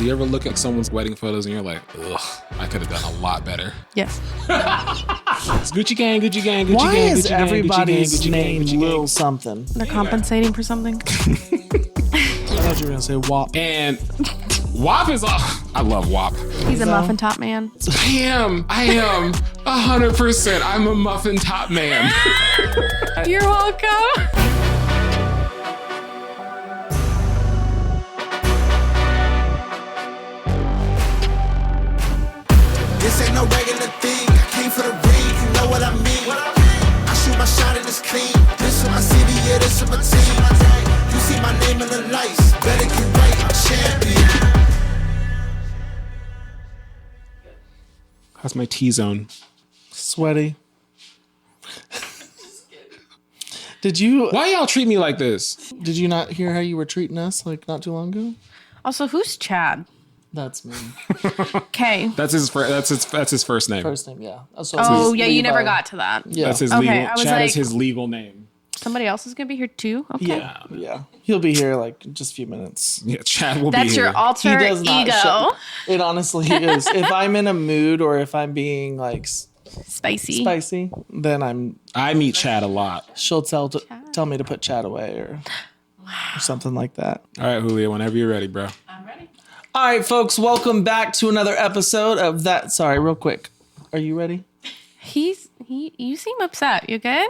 Do you ever look at someone's wedding photos and you're like, ugh, I could have done a lot better? Yes. It's Gucci gang, Gucci gang, Gucci Why gang, is Gucci gang, everybody's Gucci gang, name Gucci gang. Lil something? They're compensating for something. I thought you were going to say WAP. And WAP is all. I love WAP. He's a muffin top man. I am 100%. I'm a muffin top man. You're welcome. This ain't no regular thing. I came for the ring, you know what I mean. I shoot my shot and it's clean. This is my city, yeah, this is my team. You see my name in the lights. Better get right, I'm champion. How's my T-zone? Sweaty. Did you Why y'all treat me like this? not hear how you were treating us like not too long ago? Also, who's Chad? That's me. Okay. That's his first name. First name, yeah. So Oh, yeah, you Levi. never got to that. Yeah. That's his Okay, legal. I was Chad is like- his legal name. Somebody else is going to be here too? Okay. Yeah. He'll be here like in just a few minutes. Yeah, Chad will That's be here. your alter He does not ego. show- It honestly is. If I'm in a mood or if I'm being like Spicy. spicy, then I meet Chad a lot. she'll tell me to put Chad away or something like that. All right, Julio, whenever you're ready, bro. I'm ready. All right, folks, welcome back to another episode of that. Sorry, real quick. Are you ready? You seem upset. You good?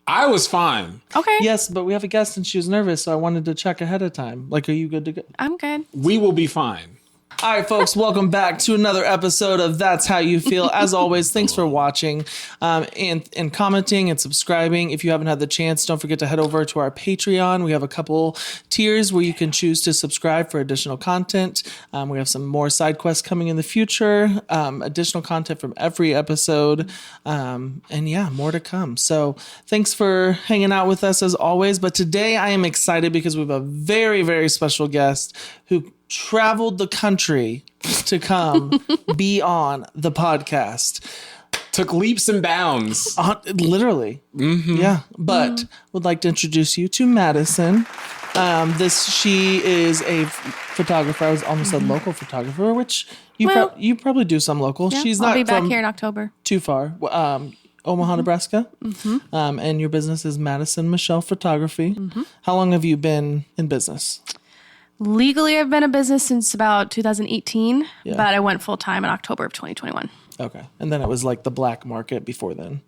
I was fine. Okay. Yes, but we have a guest and she was nervous, so I wanted to check ahead of time. Like, are you good to go? I'm good. We will be fine. All right, folks, welcome back to another episode of That's How You Feel. As always, thanks for watching and commenting and subscribing. If you haven't had the chance, don't forget to head over to our Patreon. We have a couple tiers where you can choose to subscribe for additional content. We have some more side quests coming in the future, additional content from every episode, and yeah, more to come. So thanks for hanging out with us as always. But today I am excited because we have a very, very special guest who traveled the country to come be on the podcast. Took leaps and bounds. Literally. Yeah. But would like to introduce you to Madison. She is a photographer. I was almost a local photographer, which you probably do some local. Yeah, She's I'll not be back from here in October. too far. Omaha, Nebraska. And your business is Madison Michelle Photography. How long have you been in business? Legally, I've been in business since about 2018, Yeah. but I went full time in October of 2021. Okay. And then it was like the black market before then.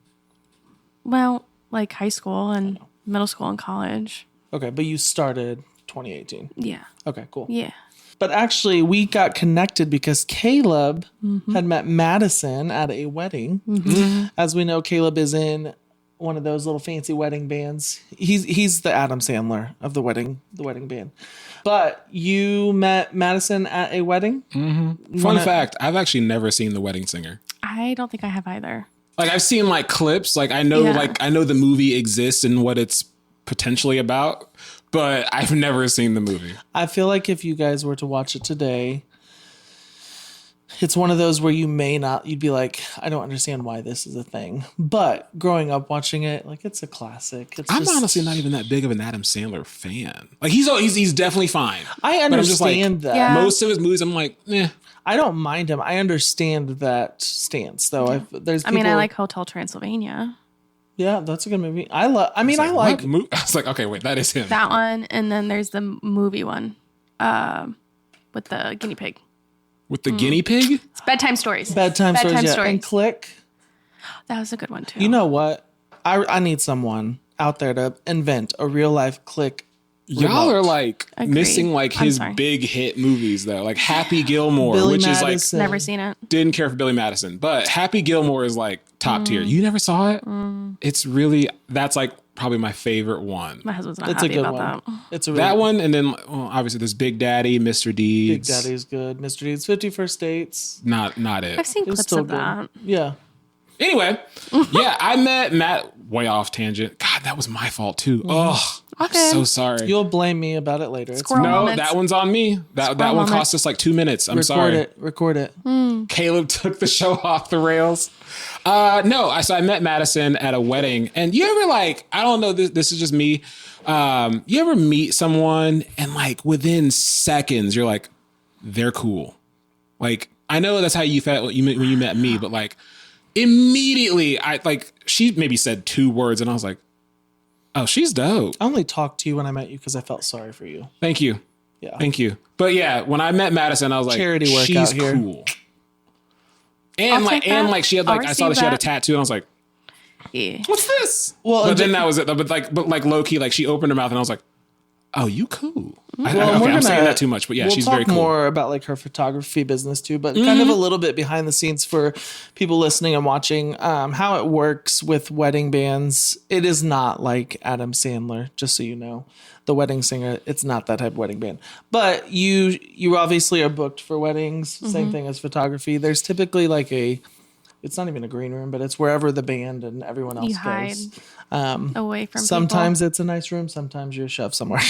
Well, like high school and middle school and college. Okay. But you started 2018. Yeah. Okay, cool. Yeah. But actually, we got connected because Caleb had met Madison at a wedding. As we know, Caleb is in one of those little fancy wedding bands. He's the Adam Sandler of the wedding band. But you met Madison at a wedding? Fun fact, I've actually never seen The Wedding Singer. I don't think I have either. Like I've seen like clips, like I know the movie exists and what it's potentially about, but I've never seen the movie. I feel like if you guys were to watch it today, it's one of those where you'd be like, I don't understand why this is a thing. But growing up watching it, like it's a classic. I'm honestly not even that big of an Adam Sandler fan. Like he's definitely fine. I But I'm just like, understand that. Yeah. most of his movies, I'm like, eh. I don't mind him. I understand that stance, though. There's people, I like Hotel Transylvania. Yeah, that's a good movie. I like. What movie? I was like, okay, wait, that is him. That one, and then there's the movie one with the guinea pig. With the guinea pig? It's Bedtime Stories. Bedtime stories. Yeah. And Click. That was a good one, too. You know what? I need someone out there to invent a real life Click. Y'all remote. are like Agreed. missing like I'm his sorry. big hit movies though, like Happy Gilmore, Billy which Madison. is like Never seen it. didn't care for Billy Madison, but Happy Gilmore is like top tier. You never saw it? It's really that's like probably my favorite one. My husband's not It's a happy good about one. that. It's a That one, and then well, obviously there's Big Daddy, Mr. Big Deeds. Daddy's good. Mr. Deeds, 51st Dates. Not it. I've seen It was clips still of good. that. Yeah. Anyway, yeah, I met Matt way off tangent. God, that was my fault too. Oh, I'm Okay. so sorry. You'll blame me about it later. It's Squirrel No, moments. that one's on me. That one moments. cost us like 2 minutes. I'm sorry. Record it. Caleb took the show off the rails. So I met Madison at a wedding, and you ever like, I don't know, this is just me. You ever meet someone and like within seconds you're like, they're cool. Like, I know that's how you felt when you met me, but like immediately she maybe said 2 words and I was like, oh, she's dope. I only talked to you when I met you because I felt sorry for you. Thank you. Yeah. Thank you. But yeah, when I met Madison, I was like, Charity work she's out here. cool. And she had I saw that she had a tattoo and I was like, Yeah. what's this? Well, but then that was it. But low key, like she opened her mouth and I was like, oh, you cool. I'm saying that too much, but yeah, she's very cool. We'll talk more about like her photography business too, but kind of a little bit behind the scenes for people listening and watching, how it works with wedding bands. It is not like Adam Sandler, just so you know, the wedding singer. It's not that type of wedding band, but you obviously are booked for weddings. Same thing as photography. There's typically like it's not even a green room, but it's wherever the band and everyone else goes. Away from Sometimes people. It's a nice room. Sometimes you're shoved somewhere.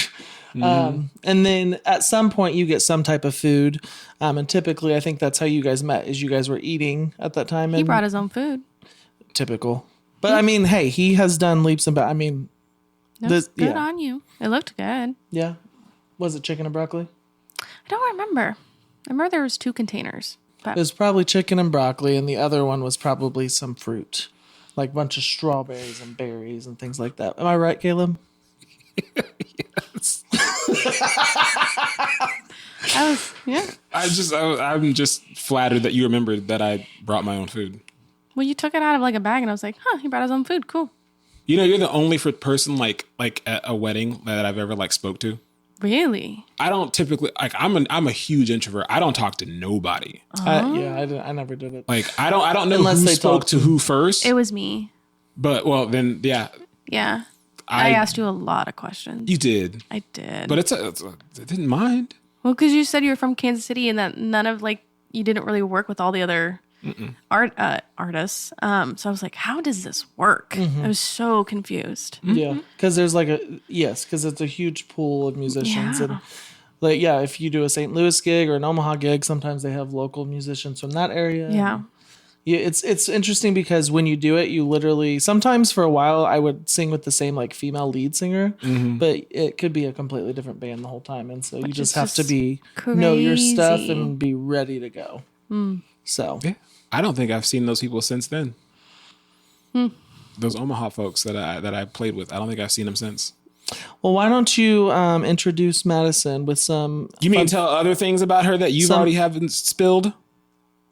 And then at some point you get some type of food. And typically I think that's how you guys met, is you guys were eating at that time. He brought his own food. Typical. But I mean, hey, he has done leaps and bounds. I mean, Good on you. It looked good. Yeah. Was it chicken and broccoli? I don't remember. I remember there was 2 containers. But It was probably chicken and broccoli, and the other one was probably some fruit, like a bunch of strawberries and berries and things like that. Am I right, Caleb? Yes. I'm just flattered that you remembered that I brought my own food. Well, you took it out of like a bag, and I was like, "Huh, he brought his own food. Cool." You know, you're the only person like at a wedding that I've ever like spoke to. Really? I don't typically like. I'm a huge introvert. I don't talk to nobody. I never did it. Like I don't know Unless who they spoke talk to who first. It was me. But well, then yeah, Yeah. I asked you a lot of questions. you did. I did. But I didn't mind. Well, because you said you were from Kansas City and that none of you didn't really work with all the other artists. So I was like, how does this work? I was so confused. Yeah, because there's because it's a huge pool of musicians. Yeah. And if you do a St. Louis gig or an Omaha gig, sometimes they have local musicians from that area. Yeah. Yeah, it's interesting because when you do it, you literally, sometimes for a while I would sing with the same like female lead singer, but it could be a completely different band the whole time, and so you just have to know your stuff and be ready to go. So yeah, I don't think I've seen those people since then. Those Omaha folks that I played with, I don't think I've seen them since. well, why don't you introduce Madison with some? You mean tell other things about her that you've already haven't spilled?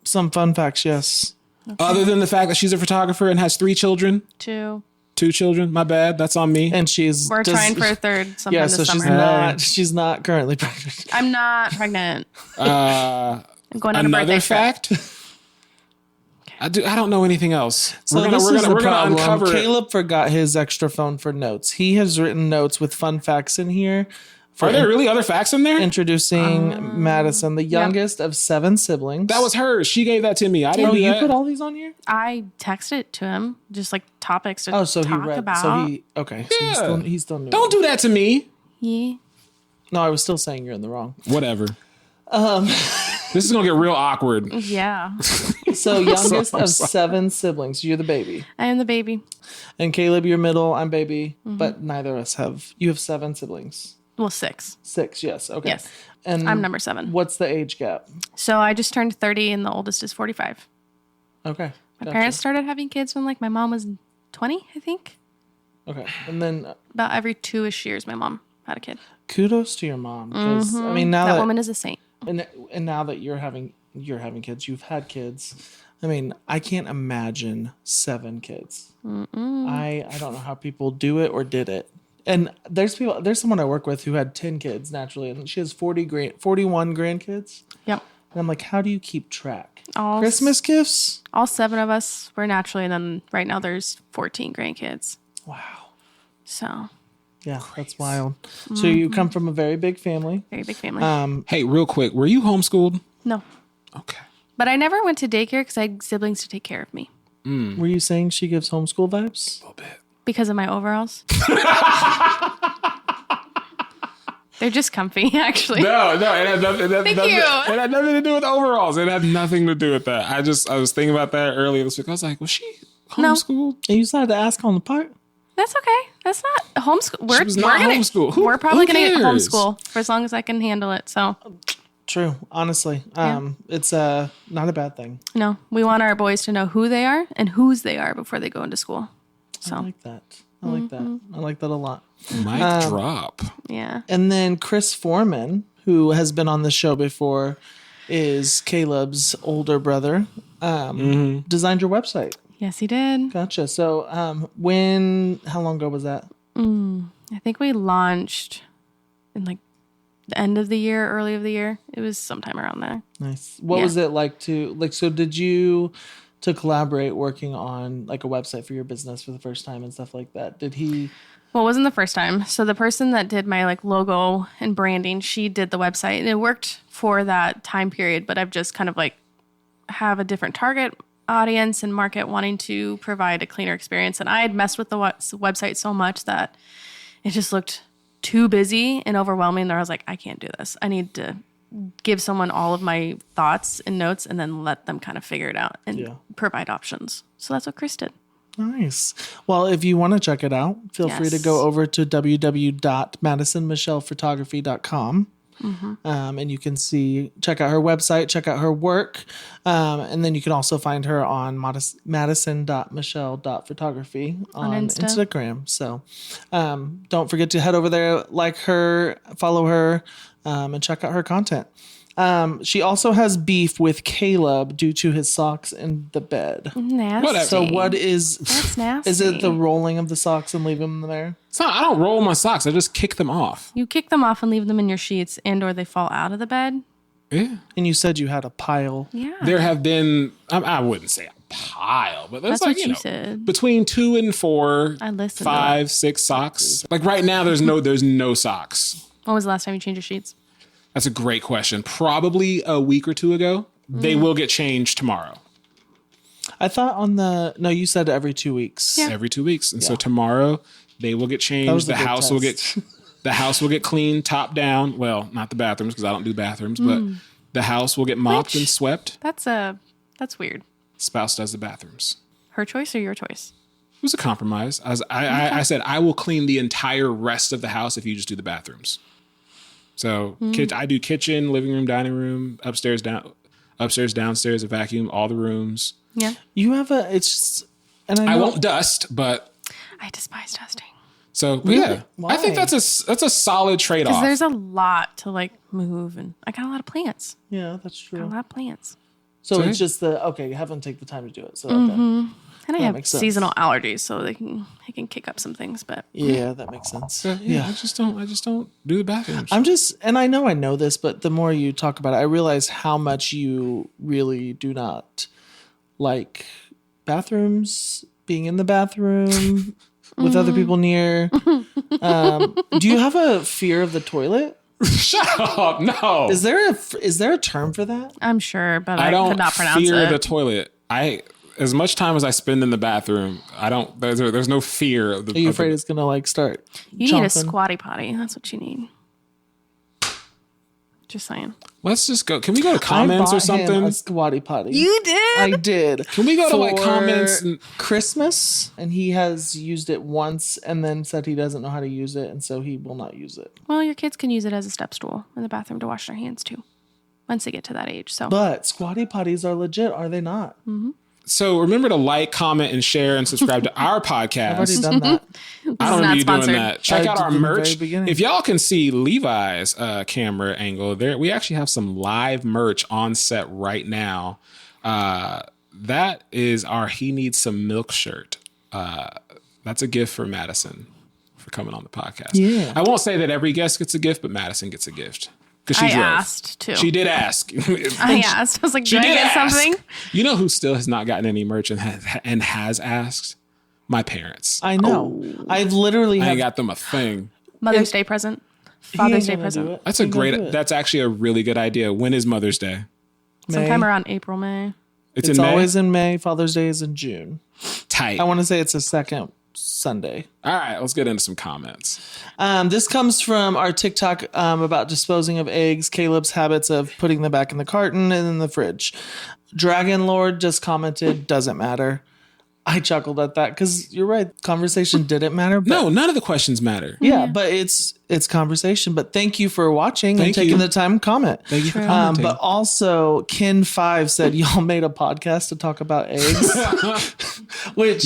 Some fun facts, yes. Okay. Other than the fact that she's a photographer and has 3 children. 2 children. My bad. That's on me. And we're trying for a third sometime this summer. She's not currently pregnant. I'm not pregnant. I'm going on a birthday Another trip. fact. I don't know anything else. So we're gonna uncover. Caleb forgot his extra phone for notes. He has written notes with fun facts in here. Are there really other facts in there? Introducing Madison, the youngest of 7 siblings. That was her. She gave that to me. I didn't. you put all these on here? I texted it to him, just like topics to So talk he read. about. So he's still new. Don't do that to me. Yeah. No, I was still saying you're in the wrong. Whatever. This is gonna get real awkward. Yeah. So youngest of 7 siblings. You're the baby. I am the baby. And Caleb, you're middle. I'm baby. But neither of us have. You have 7 siblings. Well, 6. 6, yes. Okay. Yes. And I'm number 7. What's the age gap? So I just turned 30 and the oldest is 45. Okay. My parents started having kids when my mom was 20, I think. Okay. And then About every 2-ish years, my mom had a kid. kudos to your mom. Because I mean, now That woman is a saint. and now that you're having kids, you've had kids. I mean, I can't imagine 7 kids. I don't know how people do it or did it. And there's someone I work with who had 10 kids naturally, and she has 41 grandkids. Yep. And I'm like, how do you keep track? All Christmas gifts? All 7 of us were naturally, and then right now there's 14 grandkids. Wow. So Yeah, that's wild. So you come from a very big family. very big family. Hey, real quick, were you homeschooled? No. Okay. But I never went to daycare because I had siblings to take care of me. Were you saying she gives homeschool vibes? A little bit. Because of my overalls. They're just comfy, actually. No, it had nothing. Thank you. It had nothing to do with overalls. It had nothing to do with that. I was thinking about that earlier this week. I was like, was she homeschooled? And you decided to ask on the part? That's okay. That's not homeschool. She was not homeschooled. We're probably Who going to get cares? homeschool for as long as I can handle it. So True. Honestly, it's not a bad thing. No, we want our boys to know who they are and whose they are before they go into school. So I like that. I like that. I like that a lot. Mic drop. yeah. And then Chris Foreman, who has been on the show before, is Caleb's older brother, designed your website. Yes, he did. Gotcha. So how long ago was that? I think we launched in like the end of the year, early of the year. It was sometime around there. Nice. What was it like so did you to collaborate working on like a website for your business for the first time and stuff like that? Did he? Well, it wasn't the first time. So the person that did my like logo and branding, she did the website and it worked for that time period, but I've just kind of like have a different target audience and market wanting to provide a cleaner experience. And I had messed with the website so much that it just looked too busy and overwhelming that I was like, I can't do this. I need to give someone all of my thoughts and notes and then let them kind of figure it out and provide options. So that's what Chris did. Nice. Well, if you want to check it out, feel free to go over to www.madisonmichellephotography.com. And you can check out her website, check out her work. And then you can also find her on madison.michelle.photography on Instagram. So don't forget to head over there, like her, follow her, and check out her content. She also has beef with Caleb due to his socks in the bed. Nasty. Whatever. So what is... That's nasty. Is it the rolling of the socks and leaving them there? It's not, I don't roll my socks. I just kick them off. You kick them off and leave them in your sheets and or they fall out of the bed. Yeah. And you said you had a pile. Yeah. There have been, I wouldn't say a pile, but there's That's like, what you said. between 2 and 4, I listened 5, 6 socks. Like right now, there's no socks. When was the last time you changed your sheets? That's a great question. Probably a week or 2 ago. They will get changed tomorrow. I thought you said every 2 weeks. Yeah. Every 2 weeks. And so tomorrow they will get changed. The house will get cleaned top down. Well, not the bathrooms because I don't do bathrooms, but the house will get mopped and swept. That's weird. Spouse does the bathrooms. Her choice or your choice? It was a compromise. I said, I will clean the entire rest of the house if you just do the bathrooms. So I do kitchen, living room, dining room, upstairs, downstairs, a vacuum, all the rooms. Yeah. You have I won't dust, but I despise dusting. so but Really? yeah, Why? I think that's a solid trade Because off. there's a lot to like move and I got a lot of plants. Yeah, that's Got a true. lot of plants. So So it's just you haven't taken the time to do it. So okay. And I have makes sense. seasonal allergies, so it can kick up some things, but Yeah, that makes sense. yeah, I just don't do the bathrooms. and I know this, but the more you talk about it, I realize how much you really do not like bathrooms, being in the bathroom with other people near. Do you have a fear of the toilet? Shut up! No, Is there a term for that? I'm sure, but I I don't could not pronounce fear it. the toilet. As much time as I spend in the bathroom, I don't. There's no fear of the. Are you afraid it's gonna like start? You need a chomping? squatty potty. That's what you need. Just saying. Let's just go. Can we go to comments I or bought him something? a squatty potty. You did? I did. Can we go to like For comments? And, Christmas, and he has used it once, and then said he doesn't know how to use it, and so he will not use it. Well, your kids can use it as a step stool in the bathroom to wash their hands too, once they get to that age. So But squatty potties are legit, are they not? so remember to like, comment, and share, and subscribe to our podcast. I've already done that. I don't not need you sponsored. doing that. Check I out our did in the very merch. beginning. If y'all can see Levi's camera angle there, we actually have some live merch on set right now. That is our He Needs Some Milk shirt. That's a gift for Madison for coming on the podcast. Yeah. I won't say that every guest gets a gift, but Madison gets a gift. Because she I drove. asked too. She did ask. I asked. I was like, She did I did get ask. something? You know who still has not gotten any merch and has asked? My parents. I know. I've literally I have, ain't got them a thing. Mother's Day present. he Father's ain't Day gonna do present. it. That's He a ain't gonna do great. it. That's actually a really good idea. When is Mother's Day? Sometime May. around April, May. It's It's in May. always in May. Father's Day is in June. Tight. I want to say it's the second Sunday. All right, let's get into some comments. This comes from our TikTok about disposing of eggs, Caleb's habits of putting them back in the carton and in the fridge. Dragon Lord just commented, doesn't matter. I chuckled at that because you're right. Conversation didn't matter. But No, none of the questions matter. yeah, but it's conversation. But thank you for watching and taking the time to comment. Thank you for commenting. But also, Ken5 said y'all made a podcast to talk about eggs. Which,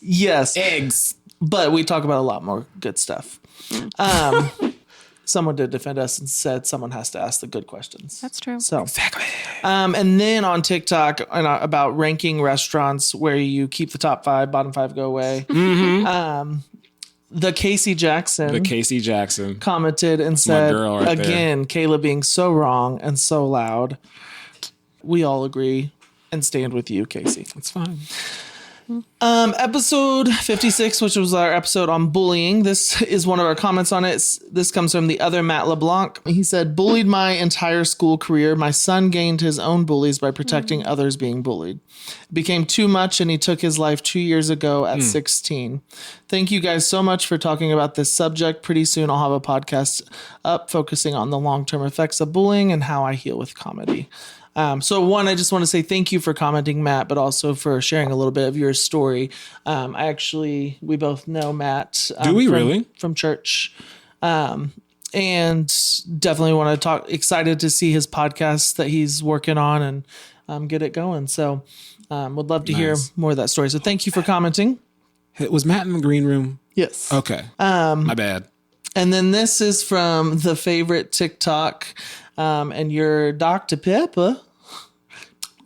yes, Eggs. but we talk about a lot more good stuff. Someone did defend us and said someone has to ask the good questions. That's true. So Exactly. and then on TikTok about ranking restaurants where you keep the top 5, bottom 5 go away. The Casey Jackson commented and said, girl right again, Kayla being so wrong and so loud. We all agree and stand with you, Casey. It's fine. Episode 56, which was our episode on bullying. This is one of our comments on it. This comes from the other Matt LeBlanc. He said, bullied my entire school career. My son gained his own bullies by protecting others being bullied. It became too much and he took his life 2 years ago at 16. Thank you guys so much for talking about this subject. Pretty soon I'll have a podcast up focusing on the long-term effects of bullying and how I heal with comedy. So one, I just want to say thank you for commenting, Matt, but also for sharing a little bit of your story. We both know Matt. Do we really? From church. And definitely want to excited to see his podcast that he's working on and get it going. So would love to hear more of that story. So thank you for commenting. Was Matt in the green room? Yes. Okay. My bad. And then this is from the favorite TikTok, and your Dr. Pepper.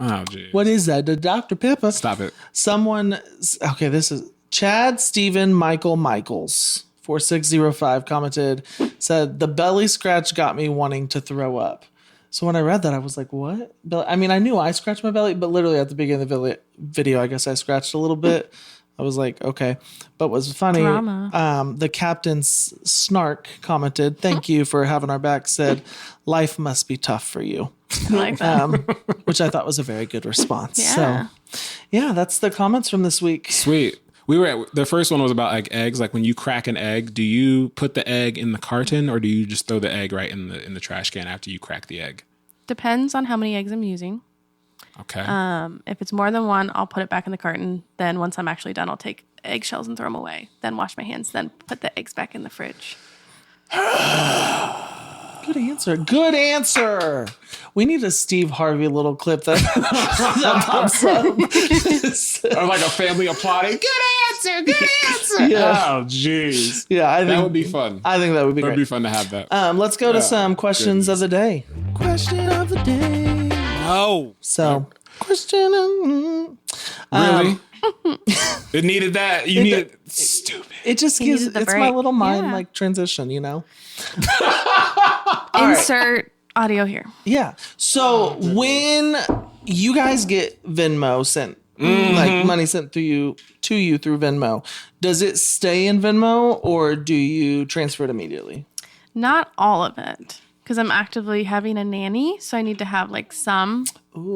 Oh, geez. What is that? The Dr. Pepper. Stop it. This is Chad Stephen Michael Michaels, 4605 commented, said, the belly scratch got me wanting to throw up. So when I read that, I was like, what? I mean, I knew I scratched my belly, but literally at the beginning of the video, I guess I scratched a little bit. I was like, okay. But what was funny, the captain's snark commented, thank you for having our back, said, life must be tough for you. I like that. Which I thought was a very good response. Yeah. So, yeah, that's the comments from this week. Sweet. The first one was about like eggs. Like when you crack an egg, do you put the egg in the carton or do you just throw the egg right in the trash can after you crack the egg? Depends on how many eggs I'm using. Okay. If it's more than one, I'll put it back in the carton. Then once I'm actually done, I'll take eggshells and throw them away. Then wash my hands. Then put the eggs back in the fridge. Good answer. We need a Steve Harvey little clip that pops up. Or like a family applauding. Good answer. Yeah. Oh, jeez. Yeah, I think that would be fun. I think that would be That'd great. be fun to have that. Let's go to some questions of the day. Question of the day. Oh. So, question of really? It needed that. You needed stupid. It just gives needed the it's my break. little mind Yeah. like transition, you know. Insert audio here. Yeah. So when you guys get Venmo sent, like money sent to you through Venmo, does it stay in Venmo or do you transfer it immediately? Not all of it, because I'm actively having a nanny, so I need to have like some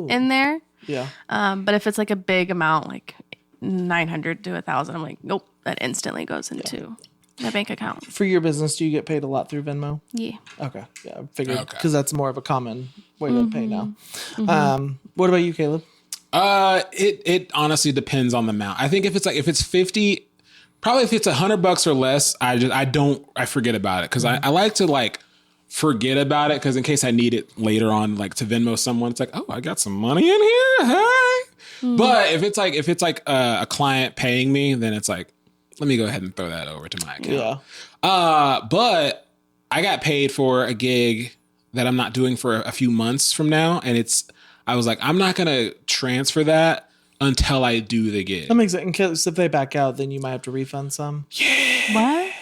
in there. Yeah. But if it's like a big amount, like 900 to 1,000, I'm like, nope, that instantly goes into my bank account. For your business, do you get paid a lot through Venmo? Yeah. Okay. Yeah, I figured Okay. because that's more of a common way to pay now. What about you, Caleb? It honestly depends on the amount. I think if it's 50, probably if it's $100 or less, I forget about it because I like to like forget about it because in case I need it later on, like to Venmo someone, it's like, oh, I got some money in here. Hey. But if it's like a client paying me, then it's like, let me go ahead and throw that over to my account. Yeah. But I got paid for a gig that I'm not doing for a few months from now. And I was like, I'm not going to transfer that until I do the gig. That makes it, in case if they back out, then you might have to refund some. What?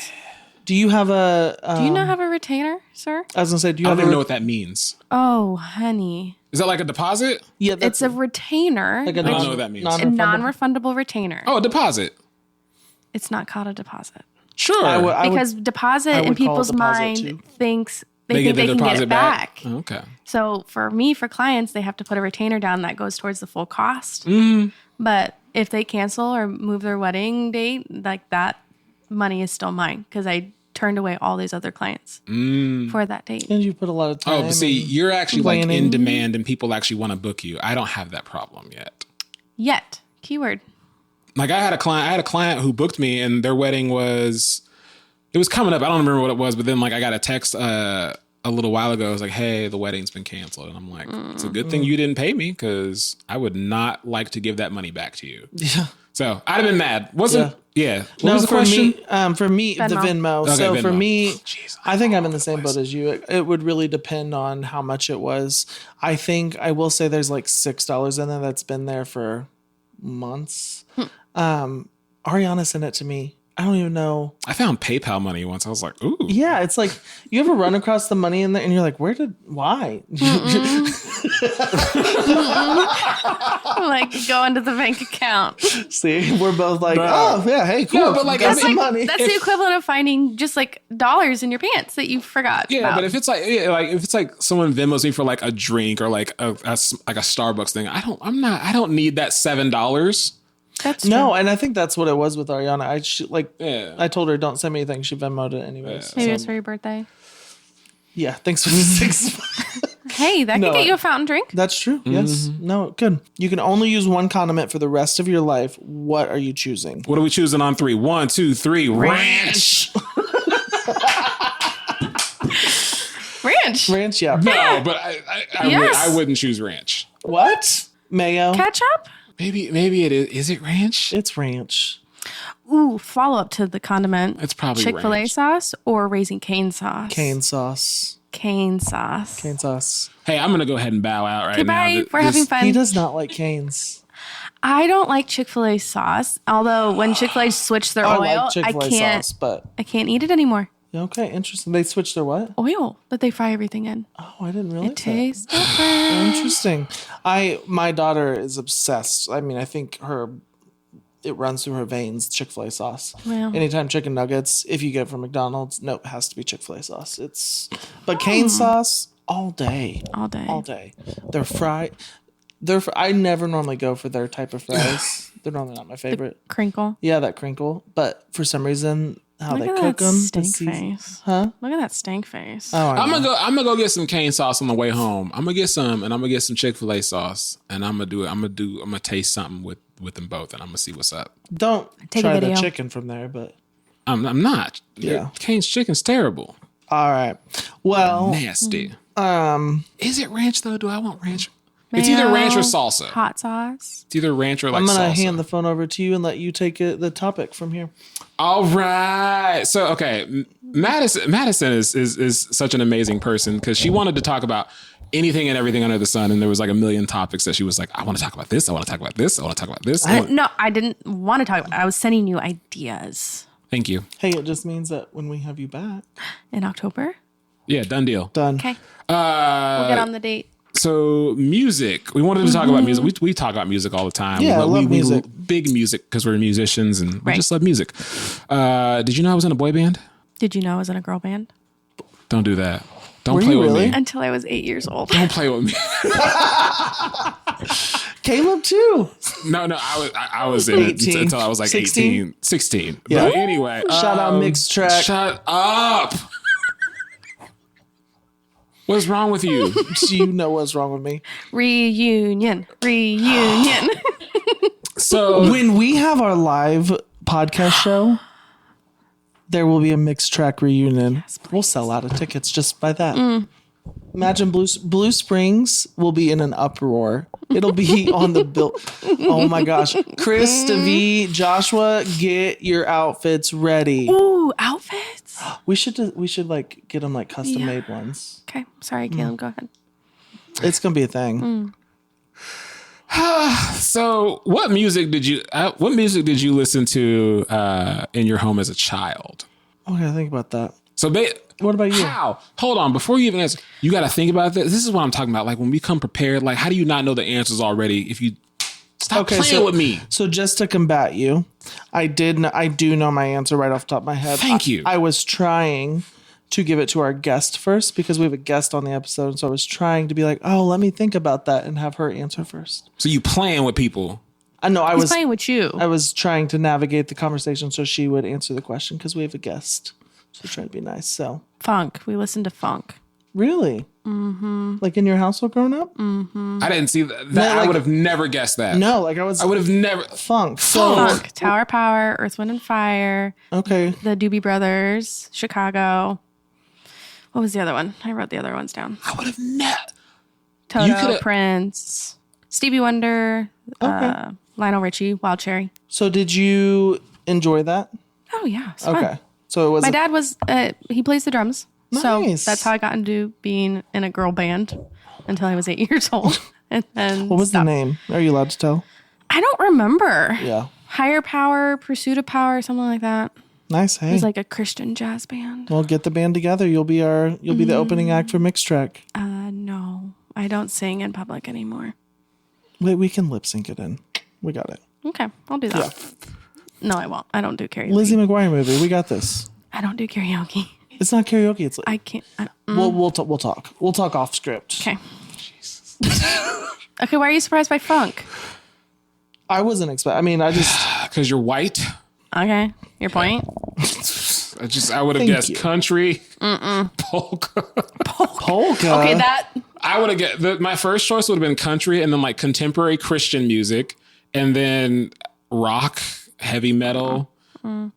Do you have a... Do you not have a retainer, sir? I was going to say, do you I have don't even know what that means. Oh, honey. Is that like a deposit? Yeah, It's a retainer. like a I don't know what that means. a non-refundable retainer. Oh, a deposit. It's not called a deposit. Sure. Because deposit in would call it people's deposit, mind too. thinks they think they can get it back. Oh, okay. So for clients, they have to put a retainer down that goes towards the full cost. But if they cancel or move their wedding date, like that money is still mine because I turned away all these other clients for that date. And you put a lot of time. Oh, but see, you're actually like in planning. demand and people actually want to book you. I don't have that problem yet. Yet. Keyword. Like I had a client who booked me, and their wedding it was coming up. I don't remember what it was, but then like I got a text a little while ago. It was like, hey, the wedding's been canceled. And I'm like, it's a good thing you didn't pay me, because I would not like to give that money back to you. Yeah. So I'd have been mad. What was the for question? me, the Venmo. Okay, so Venmo. for me, Jeez, I think I'm in the same boat as you. It would really depend on how much it was. I think I will say there's like $6 in there that's been there for months. Ariana sent it to me. I don't even know. I found PayPal money once. I was like, ooh. Yeah, it's like you ever run across the money in there and you're like, why? Like go into the bank account. See, we're both like, oh yeah, hey, cool. Yeah, but like, got I some mean, money. That's the equivalent of finding just like dollars in your pants that you forgot. Yeah, about. but if it's like if it's like someone Venmos me for like a drink or like a Starbucks thing, I don't need that $7. That's true. No, and I think that's what it was with Ariana. Yeah. I told her don't send me anything. She Venmoed it anyways. Maybe So, it's for your birthday. yeah, thanks for the 6. Hey, that No, could get you a fountain drink. That's true. Yes. No, good. You can only use one condiment for the rest of your life. What are you choosing? What are we choosing on 3? 1, 2, 3. Ranch. Ranch. Ranch, yeah. No, but Yes. I wouldn't choose ranch. What? Mayo? Ketchup? Maybe it is. Is it ranch? It's ranch. Ooh, follow up to the condiment. It's probably Chick-fil-A ranch. sauce or Raising Cane sauce. Cane sauce. Cane sauce. Cane sauce. Hey, I'm gonna go ahead and bow out right Okay, now. bye. We're having fun. He does not like canes. I don't like Chick-fil-A sauce. Although when Chick-fil-A switched their I oil, like Chick-fil-A sauce, but I can't eat it anymore. okay, interesting. They switched their what? Oil that they fry everything in. Oh, I didn't realize It tastes different. Interesting. My daughter is obsessed. I mean, I think it runs through her veins, Chick-fil-A sauce. Wow. Anytime chicken nuggets, if you get it from McDonald's, no, it has to be Chick-fil-A sauce. But cane sauce all day. All day. All day. They're fried. I never normally go for their type of fries. They're normally not my favorite. Crinkle. Yeah, that crinkle. But for some reason, how Look they at cook that them, stank face. huh? Look at that stank face. Oh, I'm gonna go get some cane sauce on the way home. I'm gonna get some, and I'm gonna get some Chick-fil-A sauce, and I'm gonna taste something with them both, and I'm gonna see what's up. Don't Take a try the video. chicken from there, but I'm not. Yeah. Cane's chicken's terrible. all right. Well, Nasty. Is it ranch though? Do I want ranch? It's Mayo, either ranch or salsa. Hot sauce. It's either ranch or like I'm gonna salsa. hand the phone over to you and let you take the topic from here. All right. So, okay. Madison is such an amazing person because she wanted to talk about anything and everything under the sun. And there was like a million topics that she was like, I want to talk about this. I want to talk about this. I want to talk about this. No, I didn't want to talk about it. I was sending you ideas Thank you. Hey, it just means that when we have you back, in October. Yeah, done deal. done. Okay. We'll get on the date. So music. We wanted to talk about music. We talk about music all the time. Yeah, I love music. Big music because we're musicians and we Right. just love music. Did you know I was in a boy band? Did you know I was in a girl band? Don't do that. Don't Were play you with really? me. Until I was 8 years old. Don't play with me. Caleb too. No, I was in 18. it until I was like 16? 16. Yeah. But anyway. Shout out Mixed Track. Shut up. What's wrong with you? Do you know what's wrong with me? Reunion. So When we have our live podcast show, there will be a Mixed Track reunion. We'll sell out of tickets just by that. Imagine Blue Springs will be in an uproar. It'll be on the bill. Oh my gosh. Chris, V, Joshua, get your outfits ready. Ooh, outfits. We should like get them like custom made ones. Okay. Sorry, Caleb. Go ahead. It's going to be a thing. So what music did you listen to in your home as a child? Okay, think about that. So What about you? how? Hold on, before you even answer, you got to think about this. This is what I'm talking about. Like when we come prepared, like how do you not know the answers already if you stop playing with me? So just to combat you, I do know my answer right off the top of my head. Thank you. I was trying to give it to our guest first because we have a guest on the episode. So I was trying to be like, oh, let me think about that and have her answer first. So you playing with people. I know I He's was playing with you. I was trying to navigate the conversation so she would answer the question because we have a guest. So try to be nice. So Funk. We listened to funk. really, Like in your household growing up? I didn't see that. No, I like- would have never guessed that. No, like I would have never. funk. So Funk, Tower Power, Earth, Wind and Fire, okay, the Doobie Brothers, Chicago. What was the other one? I wrote the other ones down. I would have never. Toto, Prince, Stevie Wonder, Okay. Lionel Richie, Wild Cherry. so did you enjoy that? Oh yeah, it's fun. Okay, so it was My dad was he plays the drums, so Nice. that's how I got into being in a girl band until I was 8 years old. And then What was stopped. the name? Are you allowed to tell? I don't remember. Yeah, Higher Power, Pursuit of Power, something like that. nice. It Hey, was like a Christian jazz band. well, get the band together. You'll be the opening act for Mixed Track. No, I don't sing in public anymore. Wait, we can lip sync it in. We got it. Okay, I'll do that. No, I won't. I don't do karaoke. Lizzie McGuire movie. We got this. I don't do karaoke. It's not karaoke. It's like I can't. we'll talk. We'll talk off script. Okay. Okay, why are you surprised by funk? I wasn't expecting. I mean, I just Because you're white. Okay, your point. I would have Thank guessed you. country, polka. polka. Okay, that I would have guessed. My first choice would have been country, and then like contemporary Christian music, and then rock, heavy metal,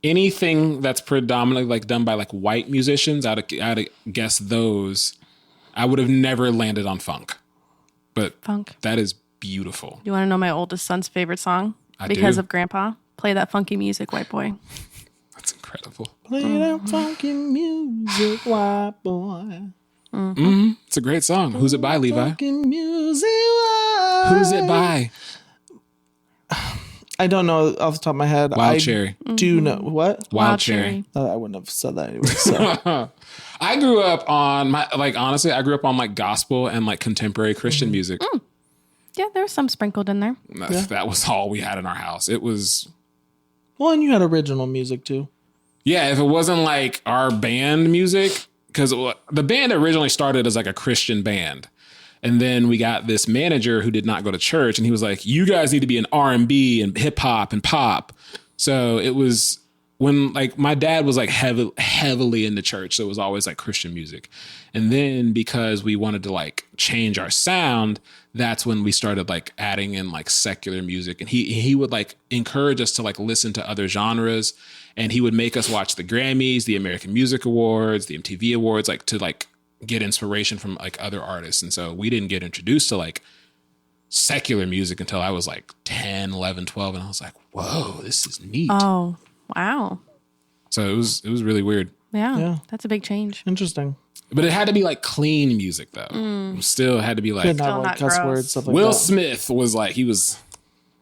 anything that's predominantly like done by like white musicians. I'd have guessed those. I would have never landed on funk, but funk. that is beautiful. You want to know my oldest son's favorite song? I Because do. of Grandpa. Play that funky music, white boy. That's incredible. Play that funky music, white boy. It's a great song. Who's it by, Levi? Funky music, white. Who's it by? I don't know off the top of my head. Wild I Cherry. do know what. Wild Cherry. I wouldn't have said that anyway. So. I grew up on honestly, I grew up on like gospel and like contemporary Christian music. Yeah, there's some sprinkled in there. That was all we had in our house. It was, Well, and you had original music too. yeah, if it wasn't like our band music, because the band originally started as like a Christian band. And then we got this manager who did not go to church, and he was like, you guys need to be in R&B and hip hop and pop. So it was when like my dad was like heavily into church. So it was always like Christian music. And then because we wanted to like change our sound, that's when we started like adding in like secular music. And he would like encourage us to like listen to other genres. And he would make us watch the Grammys, the American Music Awards, the MTV Awards, like to like get inspiration from like other artists. And so we didn't get introduced to like secular music until I was like 10, 11, 12. And I was like, whoa, this is neat. Oh, wow. So it was really weird. Yeah, that's a big change. Interesting. But it had to be like clean music though. It still had to be like Couldn't have Still like not cuss gross. words, stuff like Will that. Smith was like, he was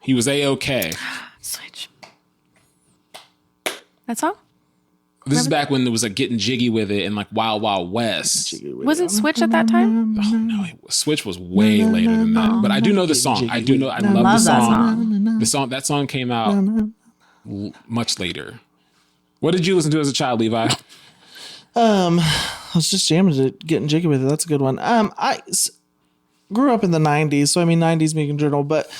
A-okay. Switch. That song? This is back when it was like getting jiggy with it and like Wild Wild West. Wasn't Switch at that time? Oh no, Switch was way later than that. But I do know the song. I do know. I love the song. That song came out much later. What did you listen to as a child, Levi? I was just jamming to getting jiggy with it. That's a good one. Grew up in the 90s, so I mean 90s music in general, but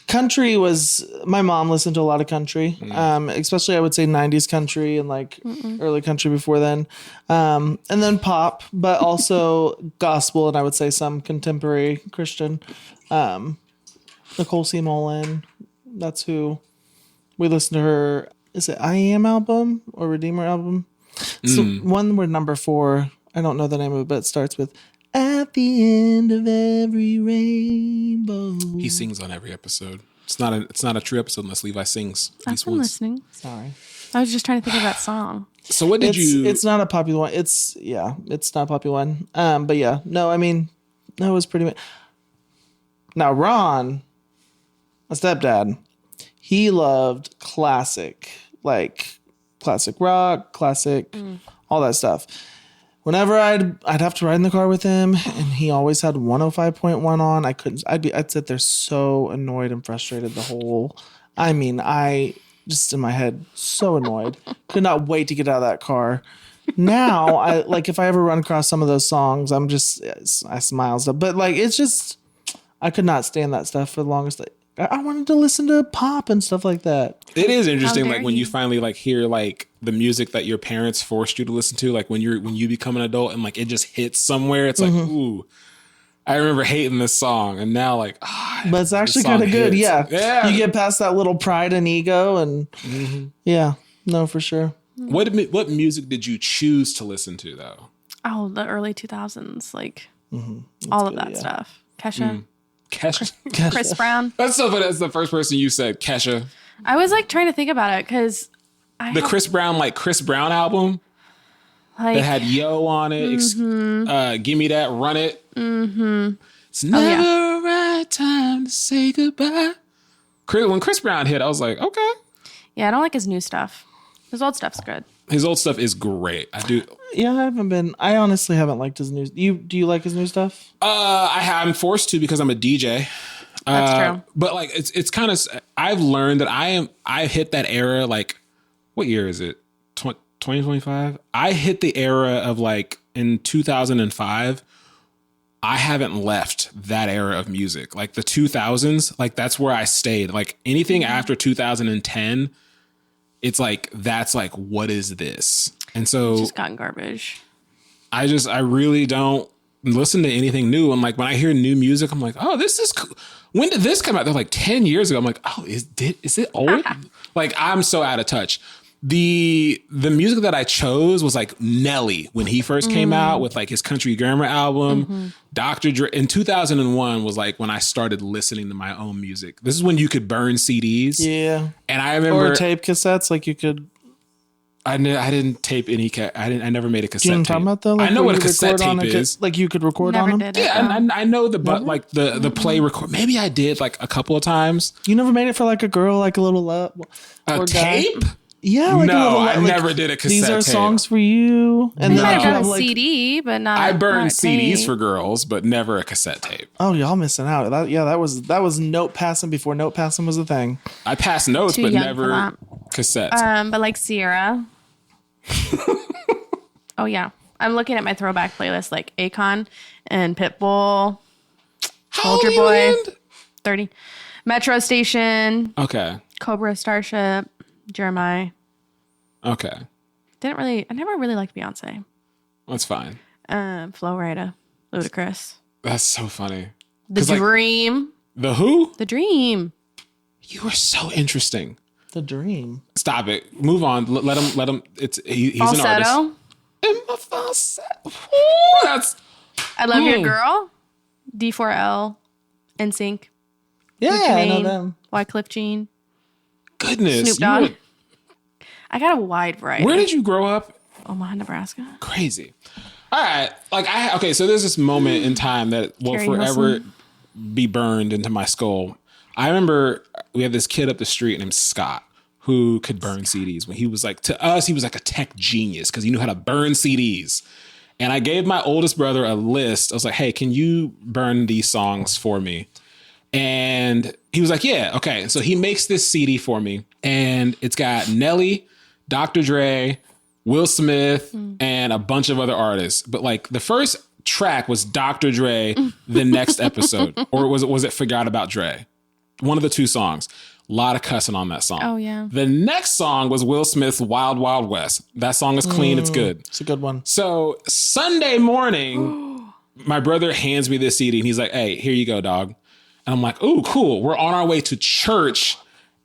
country was, my mom listened to a lot of country, especially I would say 90s country and like early country before then. And then pop, but also gospel, and I would say some contemporary Christian. Nicole C. Mullen, that's who we listened to her. Is it I Am album or Redeemer album? So one where number 4, I don't know the name of it, but it starts with at the end of every rainbow. He sings on every episode. It's not a true episode unless Levi sings. At I've least been once. listening. Sorry. I was just trying to think of that song. So what did you? It's not a popular one. It's not a popular one. But yeah, no, I mean, that was pretty much. Now Ron, my stepdad, he loved classic rock, classic, all that stuff. Whenever I'd have to ride in the car with him, and he always had 105.1 on. I'd sit there so annoyed and frustrated I just in my head, so annoyed. Could not wait to get out of that car. Now, if I ever run across some of those songs, I smile stuff. But like, it's just, I could not stand that stuff for the longest. I wanted to listen to pop and stuff like that. It is interesting, How like dare when you you. finally like hear like the music that your parents forced you to listen to, like when you become an adult and like it just hits somewhere. It's like, ooh, I remember hating this song, and now like, But it's actually this song kind of good. hits. Yeah. Yeah. You get past that little pride and ego, and yeah, no, for sure. What music did you choose to listen to though? Oh, the early 2000s, like all of good, that yeah. stuff. Kesha, Kesha. Chris Brown. That's so funny. That's the first person you said, Kesha. I was like trying to think about it because The Chris Brown album like that had Yo on it. Give me that, Run It. It's never yeah. the right time to say goodbye. When Chris Brown hit, I was like, okay. Yeah, I don't like his new stuff. His old stuff's good. His old stuff is great. I do. Yeah, I honestly haven't liked his new. Do you like his new stuff? I'm forced to because I'm a DJ. That's true. But like, it's kind of. I've learned that I hit that era. Like, what year is it? 2025. I hit the era of like in 2005. I haven't left that era of music. Like the 2000s. Like that's where I stayed. Like anything after 2010. It's like, that's like, what is this? And so Just gotten garbage. I really don't listen to anything new. I'm like, when I hear new music, I'm like, oh, this is cool. When did this come out? They're like 10 years ago. I'm like, oh, is it old? Like, I'm so out of touch. The music that I chose was like Nelly when he first came out with like his Country Grammar album. Dr. Dre in 2001 was like when I started listening to my own music. This is when you could burn CDs. Yeah, And I remember or tape cassettes, like you could. I didn't tape any. I never made a cassette. Do you know what I'm tape. talking about though? Like I know where what a you cassette record on tape is. Like you could record Never on them. did it. Yeah, and I know like the play record. Maybe I did like a couple of times. You never made it for like a girl, like a little A or guy? tape? Yeah, like a No, little, I like, never did a cassette These are tape. songs for you, and I then might like, have you done have a like CD, but not. I burned not a CDs tape. for girls, but never a cassette tape. oh, y'all missing out. That was note passing before note passing was a thing. I passed notes, Too but young for never that. cassettes. But like Sierra. Oh yeah, I'm looking at my throwback playlist, like Akon and Pitbull, How old Soldier are you Boy, again? 30, Metro Station, Okay. Cobra Starship, Jeremiah. Okay. I never really liked Beyonce. That's fine. Flo Rida, Ludacris, That's so funny. The 'Cause, like, Dream, The Who? The Dream. You are so interesting. The dream. Stop it. Move on. Let him. He's an artist. Falsetto. In my falsetto. Ooh, that's I Love Your Mm. Girl, D4L, NSYNC, Yeah, I know Jermaine, them. Wycliffe Jean, goodness. Snoop Dogg. I got a wide variety. Where did you grow up? Omaha, Nebraska. Crazy. All right. Okay, so there's this moment in time that will Carrie forever Wilson. be burned into my skull. I remember we had this kid up the street named Scott who could burn CDs. When he was like, to us, he was like a tech genius because he knew how to burn CDs. And I gave my oldest brother a list. I was like, hey, can you burn these songs for me? And he was like, yeah, okay. And so he makes this CD for me. And it's got Nelly, Dr. Dre, Will Smith, and a bunch of other artists. But like the first track was Dr. Dre, the next episode. Or was it Forgot About Dre? One of the two songs. A lot of cussing on that song. Oh, yeah. The next song was Will Smith's Wild Wild West. That song is clean. It's good. It's a good one. So Sunday morning, my brother hands me this CD and he's like, hey, here you go, dog. And I'm like, ooh, cool. We're on our way to church.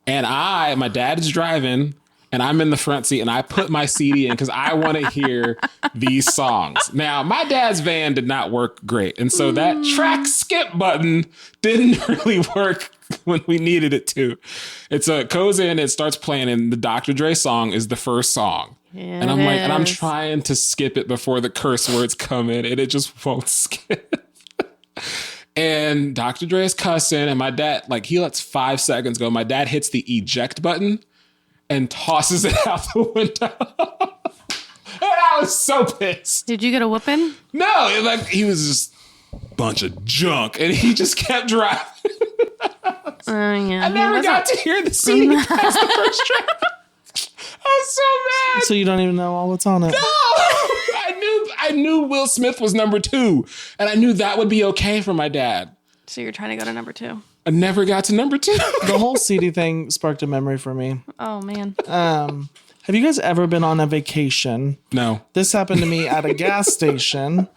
And my dad is driving and I'm in the front seat and I put my CD in because I want to hear these songs. Now, my dad's van did not work great. And so that track skip button didn't really work when we needed it to. It goes in, it starts playing, and the Dr. Dre song is the first song. And I'm like, and I'm trying to skip it before the curse words come in, and it just won't skip. And Dr. Dre is cussing, and my dad, like, he lets 5 seconds go. My dad hits the eject button and tosses it out the window. And I was so pissed. Did you get a whooping? No, like he was just a bunch of junk, and he just kept driving. Yeah. I never got to hear the CD past the first track. I was so mad. So you don't even know all what's on it. No! I knew Will Smith was number 2, and I knew that would be okay for my dad. So you're trying to go to number 2. I never got to number 2. The whole CD thing sparked a memory for me. Oh man. Have you guys ever been on a vacation? No. This happened to me at a gas station.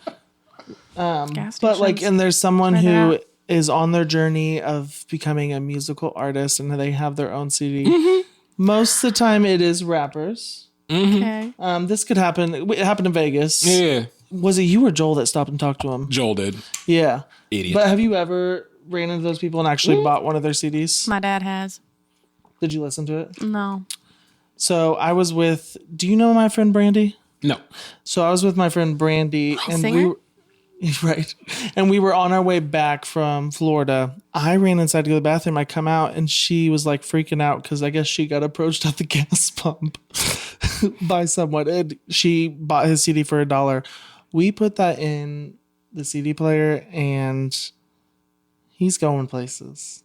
Gas But like, stations. and there's someone Try who that. is on their journey of becoming a musical artist, and they have their own CD. Mm-hmm. Most of the time, it is rappers. Okay. This could happen. It happened in Vegas. Yeah. Was it you or Joel that stopped and talked to him? Joel did. Yeah. Idiot. But have you ever ran into those people and actually bought one of their CDs? My dad has. Did you listen to it? No. So I was with. Do you know my friend Brandy? No. So I was with my friend Brandy, and Singer? we were, right, and we were on our way back from Florida. I ran inside to go to the bathroom. I come out, and she was like freaking out because I guess she got approached at the gas pump by someone, and she bought his CD for $1. We put that in the CD player, and he's going places.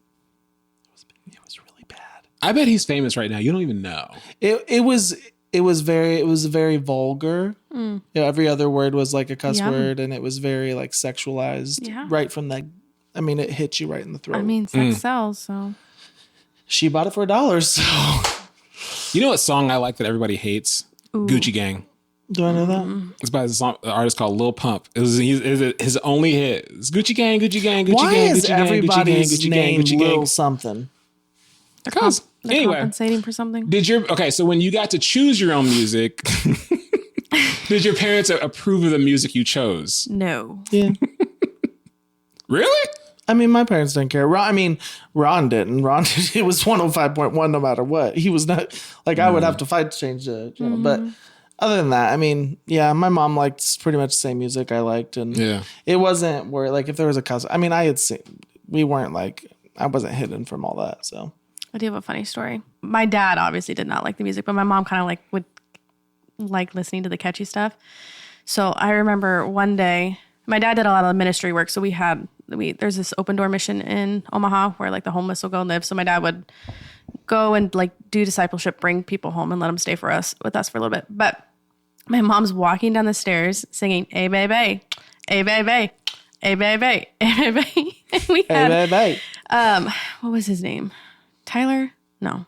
It was really bad. I bet he's famous right now. You don't even know. It was very vulgar. You know, every other word was like a cuss Yum. word, and it was very like sexualized. Yeah. Right from the, I mean, it hit you right in the throat. I mean, sex sells, so. she bought it for $1. So You know what song I like that everybody hates? Gucci Gang. do I know that? It's by an artist called Lil Pump. It was his only hit. It's Gucci Gang, Gucci Gang, Gucci Why Gang, is Gucci Gang, Gucci Gang, everybody's Gucci Gang, name Gucci Lil Gang. something? Because They're anyway, compensating for something. so when you got to choose your own music, did your parents approve of the music you chose? No. Yeah. Really? I mean, my parents didn't care. Ron didn't. It was 105.1 no matter what. He was not like I would have to fight to change the channel. But other than that, I mean, yeah, my mom liked pretty much the same music I liked, and Yeah. it wasn't where like if there was a cuss. I mean, I had seen. We weren't like I wasn't hidden from all that. So I do have a funny story. My dad obviously did not like the music, but my mom kind of like would like listening to the catchy stuff. So I remember one day, my dad did a lot of ministry work. So there's this open door mission in Omaha where like the homeless will go and live. So my dad would go and like do discipleship, bring people home and let them stay with us for a little bit. But my mom's walking down the stairs singing, "Hey baby, hey baby, hey baby, hey baby." And we had, hey, what was his name? Tyler? No.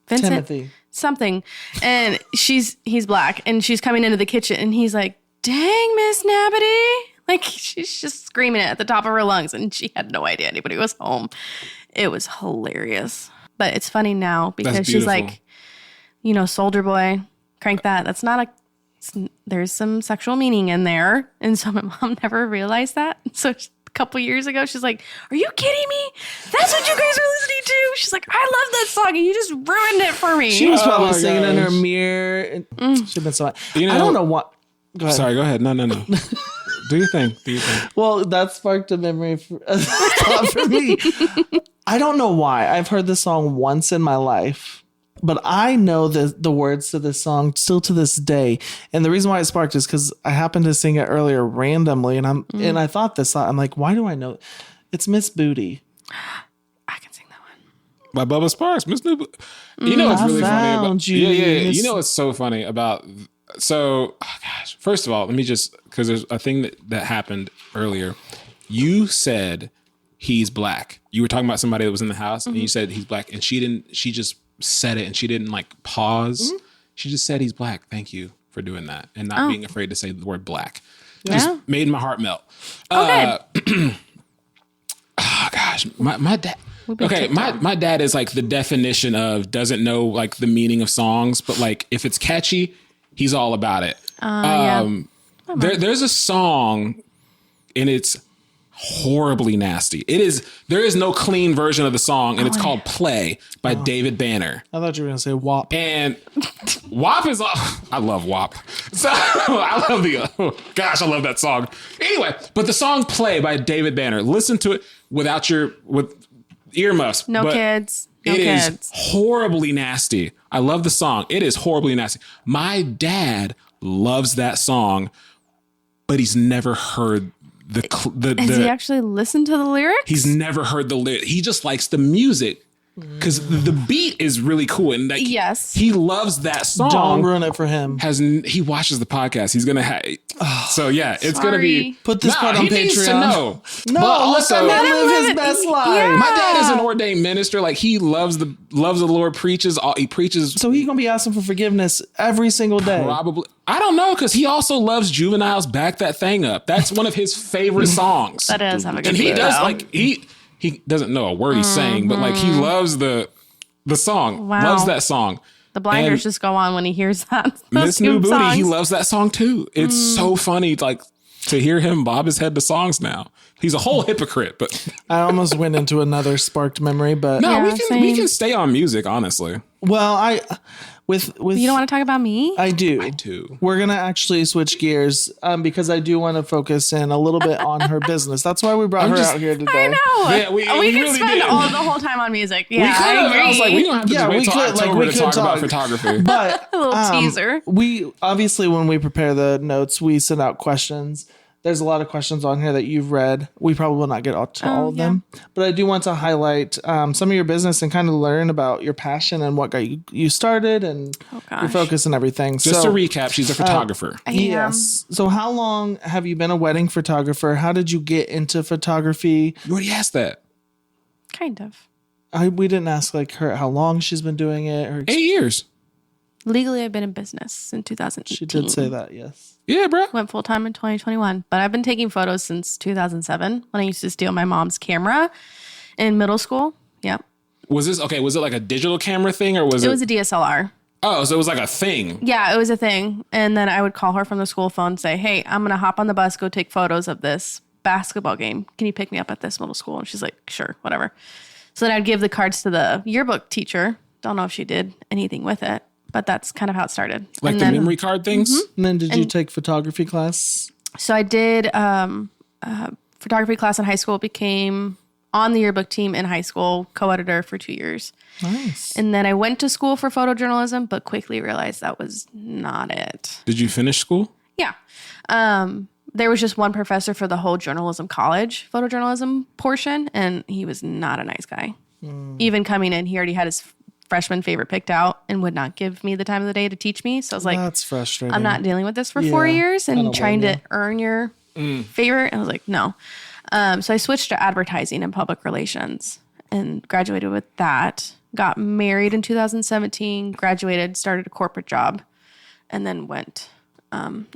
Vincent? Timothy. Something. And he's black and she's coming into the kitchen and he's like, "Dang, Miss Nabity." Like she's just screaming it at the top of her lungs and she had no idea anybody was home. It was hilarious. But it's funny now because she's like, Soldier Boy, crank that. That's not there's some sexual meaning in there. And so my mom never realized that. So a couple years ago, she's like, "Are you kidding me? That's what you guys are listening to?" She's like, "I love that song and you just ruined it for me." She was probably my singing in her gosh. mirror. She'd been so. You I know- don't know what. Go ahead. Sorry, go ahead. No. Do your thing. Do your thing. Well, that sparked a memory thought for me. I don't know why. I've heard this song once in my life, but I know the words to this song still to this day. And the reason why it sparked is because I happened to sing it earlier randomly, and I thought this song. I'm like, why do I know? It's Miss Booty. I can sing that one. By Bubba Sparks, Miss New. You know what's I really funny about found you, yeah. Miss- You know what's so funny about first of all, let me just because there's a thing that happened earlier. You said he's black. You were talking about somebody that was in the house, and you said he's black, and she didn't. She just said it, and she didn't like pause. She just said he's black. Thank you for doing that and not being afraid to say the word black. Yeah. Just made my heart melt. Okay. Oh gosh, my dad. been Okay, kicked my dad is like the definition of doesn't know like the meaning of songs, but like if it's catchy, he's all about it. There's a song, and it's horribly nasty. There is no clean version of the song, and it's called "Play" by David Banner. I thought you were gonna say WAP. And WAP is, I love WAP. So I love that song. Anyway, but the song "Play" by David Banner, listen to it with earmuffs. No but kids. No it kids. is horribly nasty. I love the song. It is horribly nasty. My dad loves that song, but he's never heard Has he actually listened to the lyrics? he's never heard the lyric. He just likes the music. because the beat is really cool, and like, Yes. he loves that song. Don't ruin it for him. He watches the podcast. He's gonna have. So yeah, it's gonna be. Sorry. Put this part on he needs to Patreon. know. No, but let also, that man live his best life. my dad is an ordained minister. Like he loves the Lord. Preaches. He preaches. So he's gonna be asking for forgiveness every single day. Probably. I don't know, because he also loves Juvenile's "Back That Thing Up." That's one of his favorite songs. That does have a good and he beat, does though. like he doesn't know a word he's saying, but like he loves the song. Wow. Loves that song. The blinders And just go on when he hears that. This new booty, he loves that song too. It's so funny, like to hear him bob his head to songs now. He's a whole hypocrite, but I almost went into another sparked memory, but no, Yeah, we same. can stay on music, honestly. well, I with You don't want to talk about me? I do. I do. We're gonna actually switch gears because I do want to focus in a little bit on her business. That's why we brought her just- out here today. I know. Yeah, we could really spend did. the whole time on music. Yeah, We could have. I was like, we don't have to Yeah, just we wait till could, like, October we to could talk about talk. photography. But A little teaser. we obviously, when we prepare the notes, we send out questions. There's a lot of questions on here that you've read. We probably will not get to all of yeah. them, but I do want to highlight some of your business and kind of learn about your passion and what got you started and your gosh. focus and everything. Just so, to recap, she's a photographer. I am. yes. So how long have you been a wedding photographer? How did you get into photography? You already asked that. Kind of. We didn't ask like her how long she's been doing it. Or 8 years. Legally, I've been in business since 2018. she did say that. Yes. Yeah, bro. Went full time in 2021, but I've been taking photos since 2007 when I used to steal my mom's camera in middle school. Yep. Was this okay? Was it like a digital camera thing, or was It was a DSLR. Oh, so it was like a thing. Yeah, it was a thing. And then I would call her from the school phone and say, hey, I'm going to hop on the bus, go take photos of this basketball game. Can you pick me up at this middle school? And she's like, sure, whatever. So then I'd give the cards to the yearbook teacher. Don't know if she did anything with it, but that's kind of how it started. Like And the then- memory card things. And then did you take photography class? So I did photography class in high school, became on the yearbook team in high school, co-editor for 2 years. Nice. And then I went to school for photojournalism, but quickly realized that was not it. Did you finish school? Yeah. There was just one professor for the whole journalism college photojournalism portion, and he was not a nice guy. Even coming in, he already had his freshman favorite picked out and would not give me the time of the day to teach me. So I was like, That's frustrating. I'm not dealing with this for 4 Yeah, years I don't and trying blame to earn your favorite. And I was like, no. So I switched to advertising and public relations and graduated with that. Got married in 2017, graduated, started a corporate job, and then went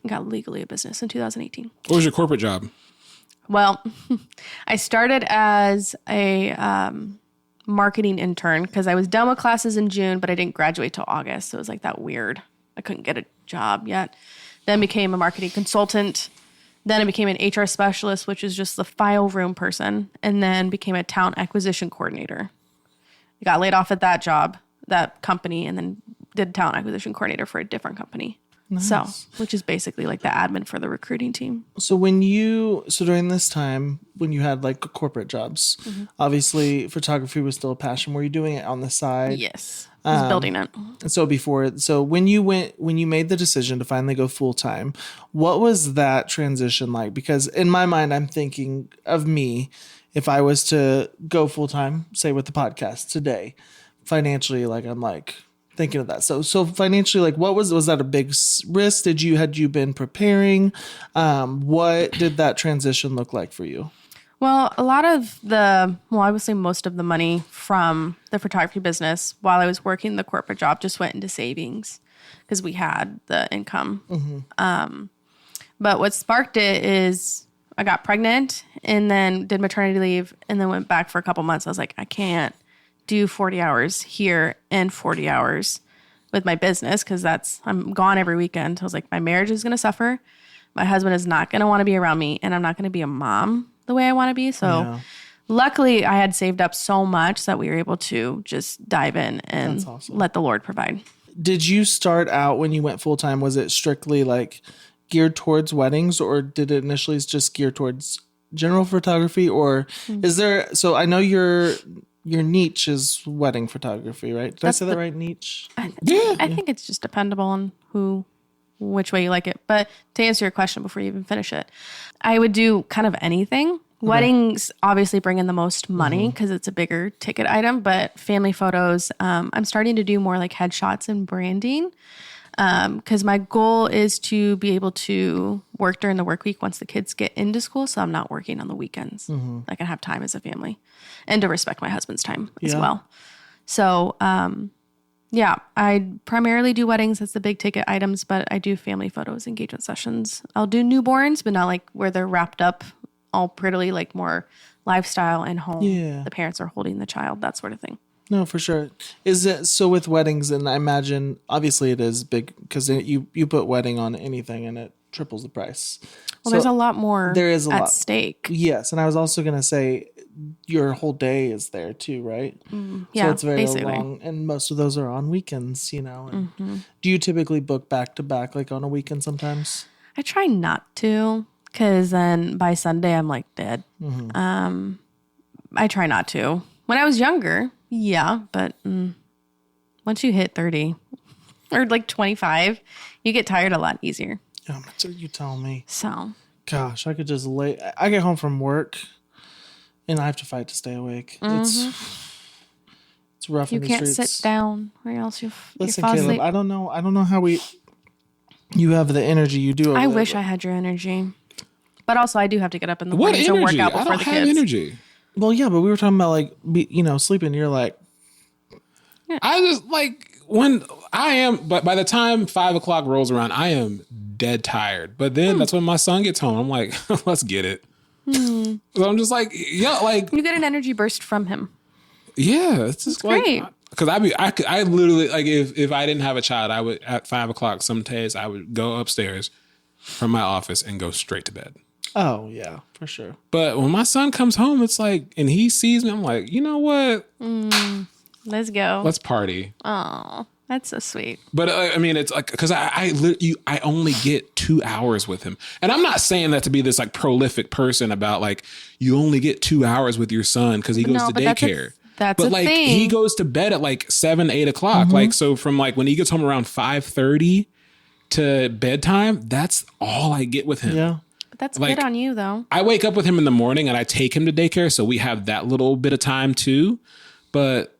got legally a business in 2018. What was your corporate job? Well, I started as a marketing intern because I was done with classes in June, but I didn't graduate till August. So it was like that weird. I couldn't get a job yet. Then became a marketing consultant. Then I became an HR specialist, which is just the file room person, and then became a talent acquisition coordinator. I got laid off at that job, that company, and then did talent acquisition coordinator for a different company. So, which is basically like the admin for the recruiting team. So during this time when you had like corporate jobs, obviously photography was still a passion. Were you doing it on the side? Yes. I was building it. And so when you made the decision to finally go full time, what was that transition like? Because in my mind, I'm thinking of me, if I was to go full time, say with the podcast today, financially, like I'm like thinking of that. So financially, like what was that a big risk? Had you been preparing? What did that transition look like for you? Well, I would say most of the money from the photography business while I was working the corporate job just went into savings because we had the income. But what sparked it is I got pregnant and then did maternity leave and then went back for a couple months. I was like, I can't do 40 hours here and 40 hours with my business because I'm gone every weekend. I was like, my marriage is going to suffer. My husband is not going to want to be around me and I'm not going to be a mom the way I want to be. So luckily I had saved up so much that we were able to just dive in and let the Lord provide. Did you start out when you went full time? Was it strictly like geared towards weddings, or did it initially just gear towards general photography? Or is there? So I know your niche is wedding photography, right? Did I say that right? Niche. I think it's just dependable on which way you like it. But to answer your question before you even finish it, I would do kind of anything Weddings obviously bring in the most money because it's a bigger ticket item, but family photos, I'm starting to do more like headshots and branding because my goal is to be able to work during the work week once the kids get into school, so I'm not working on the weekends. I can have time as a family and to respect my husband's time as well. So, yeah, I primarily do weddings. That's the big ticket items, but I do family photos, engagement sessions. I'll do newborns, but not like where they're wrapped up all prettily, like more lifestyle and home. Yeah. The parents are holding the child, that sort of thing. No, for sure. Is it so with weddings? And I imagine obviously it is big because you put wedding on anything and it triples the price. Well, there's a lot more. There is a at lot. stake. Yes, and I was also gonna say your whole day is there too, right? Yeah, so it's very basically. long, and most of those are on weekends. And do you typically book back to back, like on a weekend sometimes? I try not to because then by Sunday I'm like dead. I try not to. When I was younger, yeah, but once you hit 30 or like 25, you get tired a lot easier. Oh, you tell me. So, Gosh, I could just lay. I get home from work, and I have to fight to stay awake. It's rough. you in the can't streets. sit down or else you Listen, fall Caleb, asleep. I don't know how you have the energy you do. I wish I had your energy. But also, I do have to get up in the morning to work out I before don't the have kids. energy. Well, yeah, but we were talking about like sleeping. You're like, I just like when I am, but by the time 5 o'clock rolls around, I am dead tired. But then that's when my son gets home. I'm like, let's get it. So I'm just like, yeah, like You get an energy burst from him. yeah, it's just like great. because I literally like if I didn't have a child, I would at 5 o'clock some days I would go upstairs from my office and go straight to bed. oh yeah, for sure. But when my son comes home, it's like, and he sees me, I'm like, you know what? Let's go. Let's party. Oh, that's so sweet. But I mean, it's like because I only get 2 hours with him, and I'm not saying that to be this like prolific person about like you only get 2 hours with your son because he goes to but daycare. That's but a like thing. he goes to bed at like 7, 8 o'clock. Like so, from like when he gets home around 5:30 to bedtime, that's all I get with him. Yeah. But that's like- good on you, though. I wake up with him in the morning and I take him to daycare, so we have that little bit of time too. But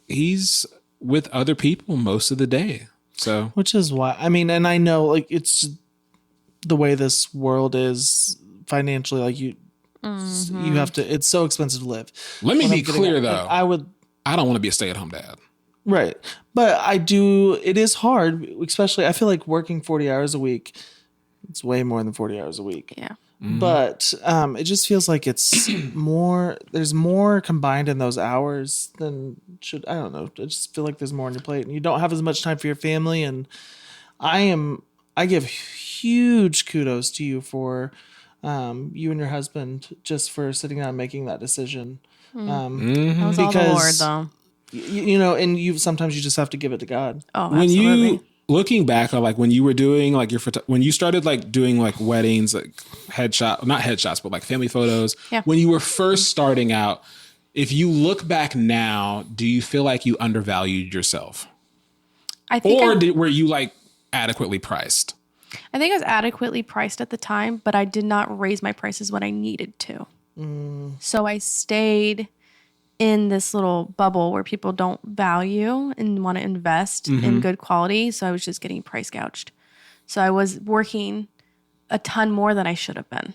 he's with other people most of the day. So Which is why, I mean, and I know like it's the way this world is financially, like you have to, it's so expensive to live. let me What be I'm getting clear at, though. like, I don't want to be a stay-at-home dad. right. But it is hard, especially I feel like working 40 hours a week, it's way more than 40 hours a week. Yeah. But it just feels like it's there's more combined in those hours than I don't know. I just feel like there's more on your plate and you don't have as much time for your family. And I give huge kudos to you for you and your husband just for sitting down and making that decision. That was all the Lord, Because- though. And sometimes you just have to give it to God. Oh, When absolutely. you looking back on like when you were doing like when you started like doing like weddings, like not headshots, but like family photos. Yeah. When you were first starting out, if you look back now, do you feel like you undervalued yourself, I think or were you like adequately priced? I think I was adequately priced at the time, but I did not raise my prices when I needed to. So I stayed in this little bubble where people don't value and want to invest in good quality. So I was just getting price gouged. So I was working a ton more than I should have been.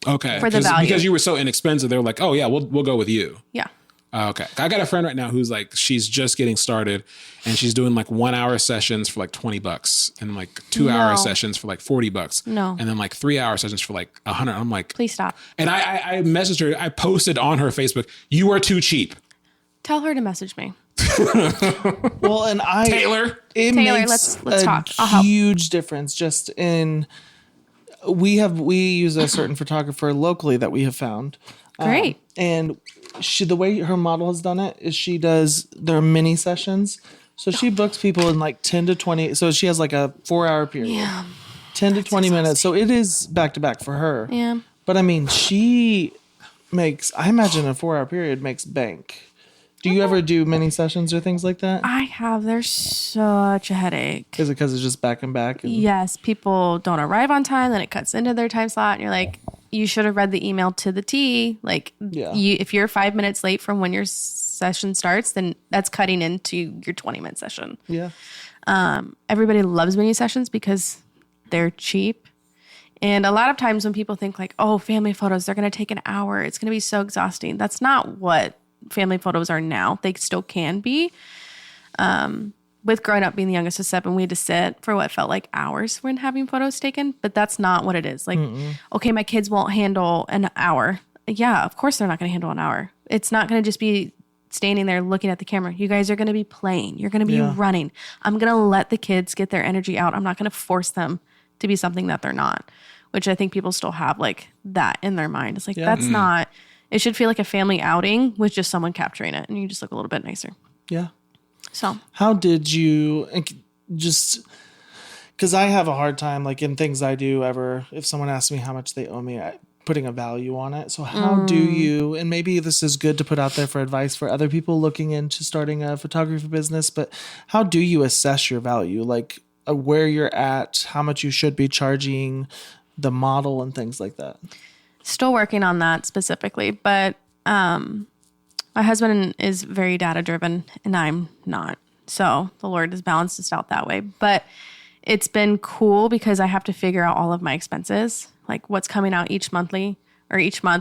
Okay, For the value. because you were so inexpensive, they were like, "Oh yeah, we'll go with you." Yeah. Okay, I got a friend right now who's like, she's just getting started, and she's doing like 1 hour sessions for like $20, and like 2 hour No. sessions for like $40. No. and then like 3 hour sessions for like $100. I'm like, Please stop. and I messaged her. I posted on her Facebook, "You are too cheap, Tell her to message me. Well, and Taylor." it Taylor, makes let's a talk. I'll help. huge difference just in we use a certain photographer locally that we have found. Great. And the way her model has done it is she does their mini sessions. So she books people in like 10 to 20. So she has like a 4 hour period. Yeah. 10 to 20 minutes. So it is back to back for her. Yeah. But I mean, she makes, I imagine a 4 hour period makes bank. Do you ever do mini sessions or things like that? I have. They're such a headache. Is it because it's just back and back? And, Yes, people don't arrive on time, then it cuts into their time slot, and you're like, you should have read the email to the T. Like, if you're 5 minutes late from when your session starts, then that's cutting into your 20-minute session. Yeah. Everybody loves mini sessions because they're cheap. And a lot of times when people think like, oh, family photos, they're going to take an hour. It's going to be so exhausting. That's not what family photos are now. They still can be. With growing up being the youngest of 7, we had to sit for what felt like hours when having photos taken. But that's not what it is. Like, okay, my kids won't handle an hour. Yeah, of course they're not going to handle an hour. It's not going to just be standing there looking at the camera. You guys are going to be playing. You're going to be running. I'm going to let the kids get their energy out. I'm not going to force them to be something that they're not, which I think people still have like that in their mind. It's like, that's not, it should feel like a family outing with just someone capturing it and you just look a little bit nicer. Yeah. So how did you just, because I have a hard time, like in things I do ever, if someone asks me how much they owe me, putting a value on it. So how do you, and maybe this is good to put out there for advice for other people looking into starting a photography business, but how do you assess your value? Like where you're at, how much you should be charging, the model and things like that? Still working on that specifically, but my husband is very data driven and I'm not. So the Lord has balanced us out that way. But it's been cool because I have to figure out all of my expenses, like what's coming out each month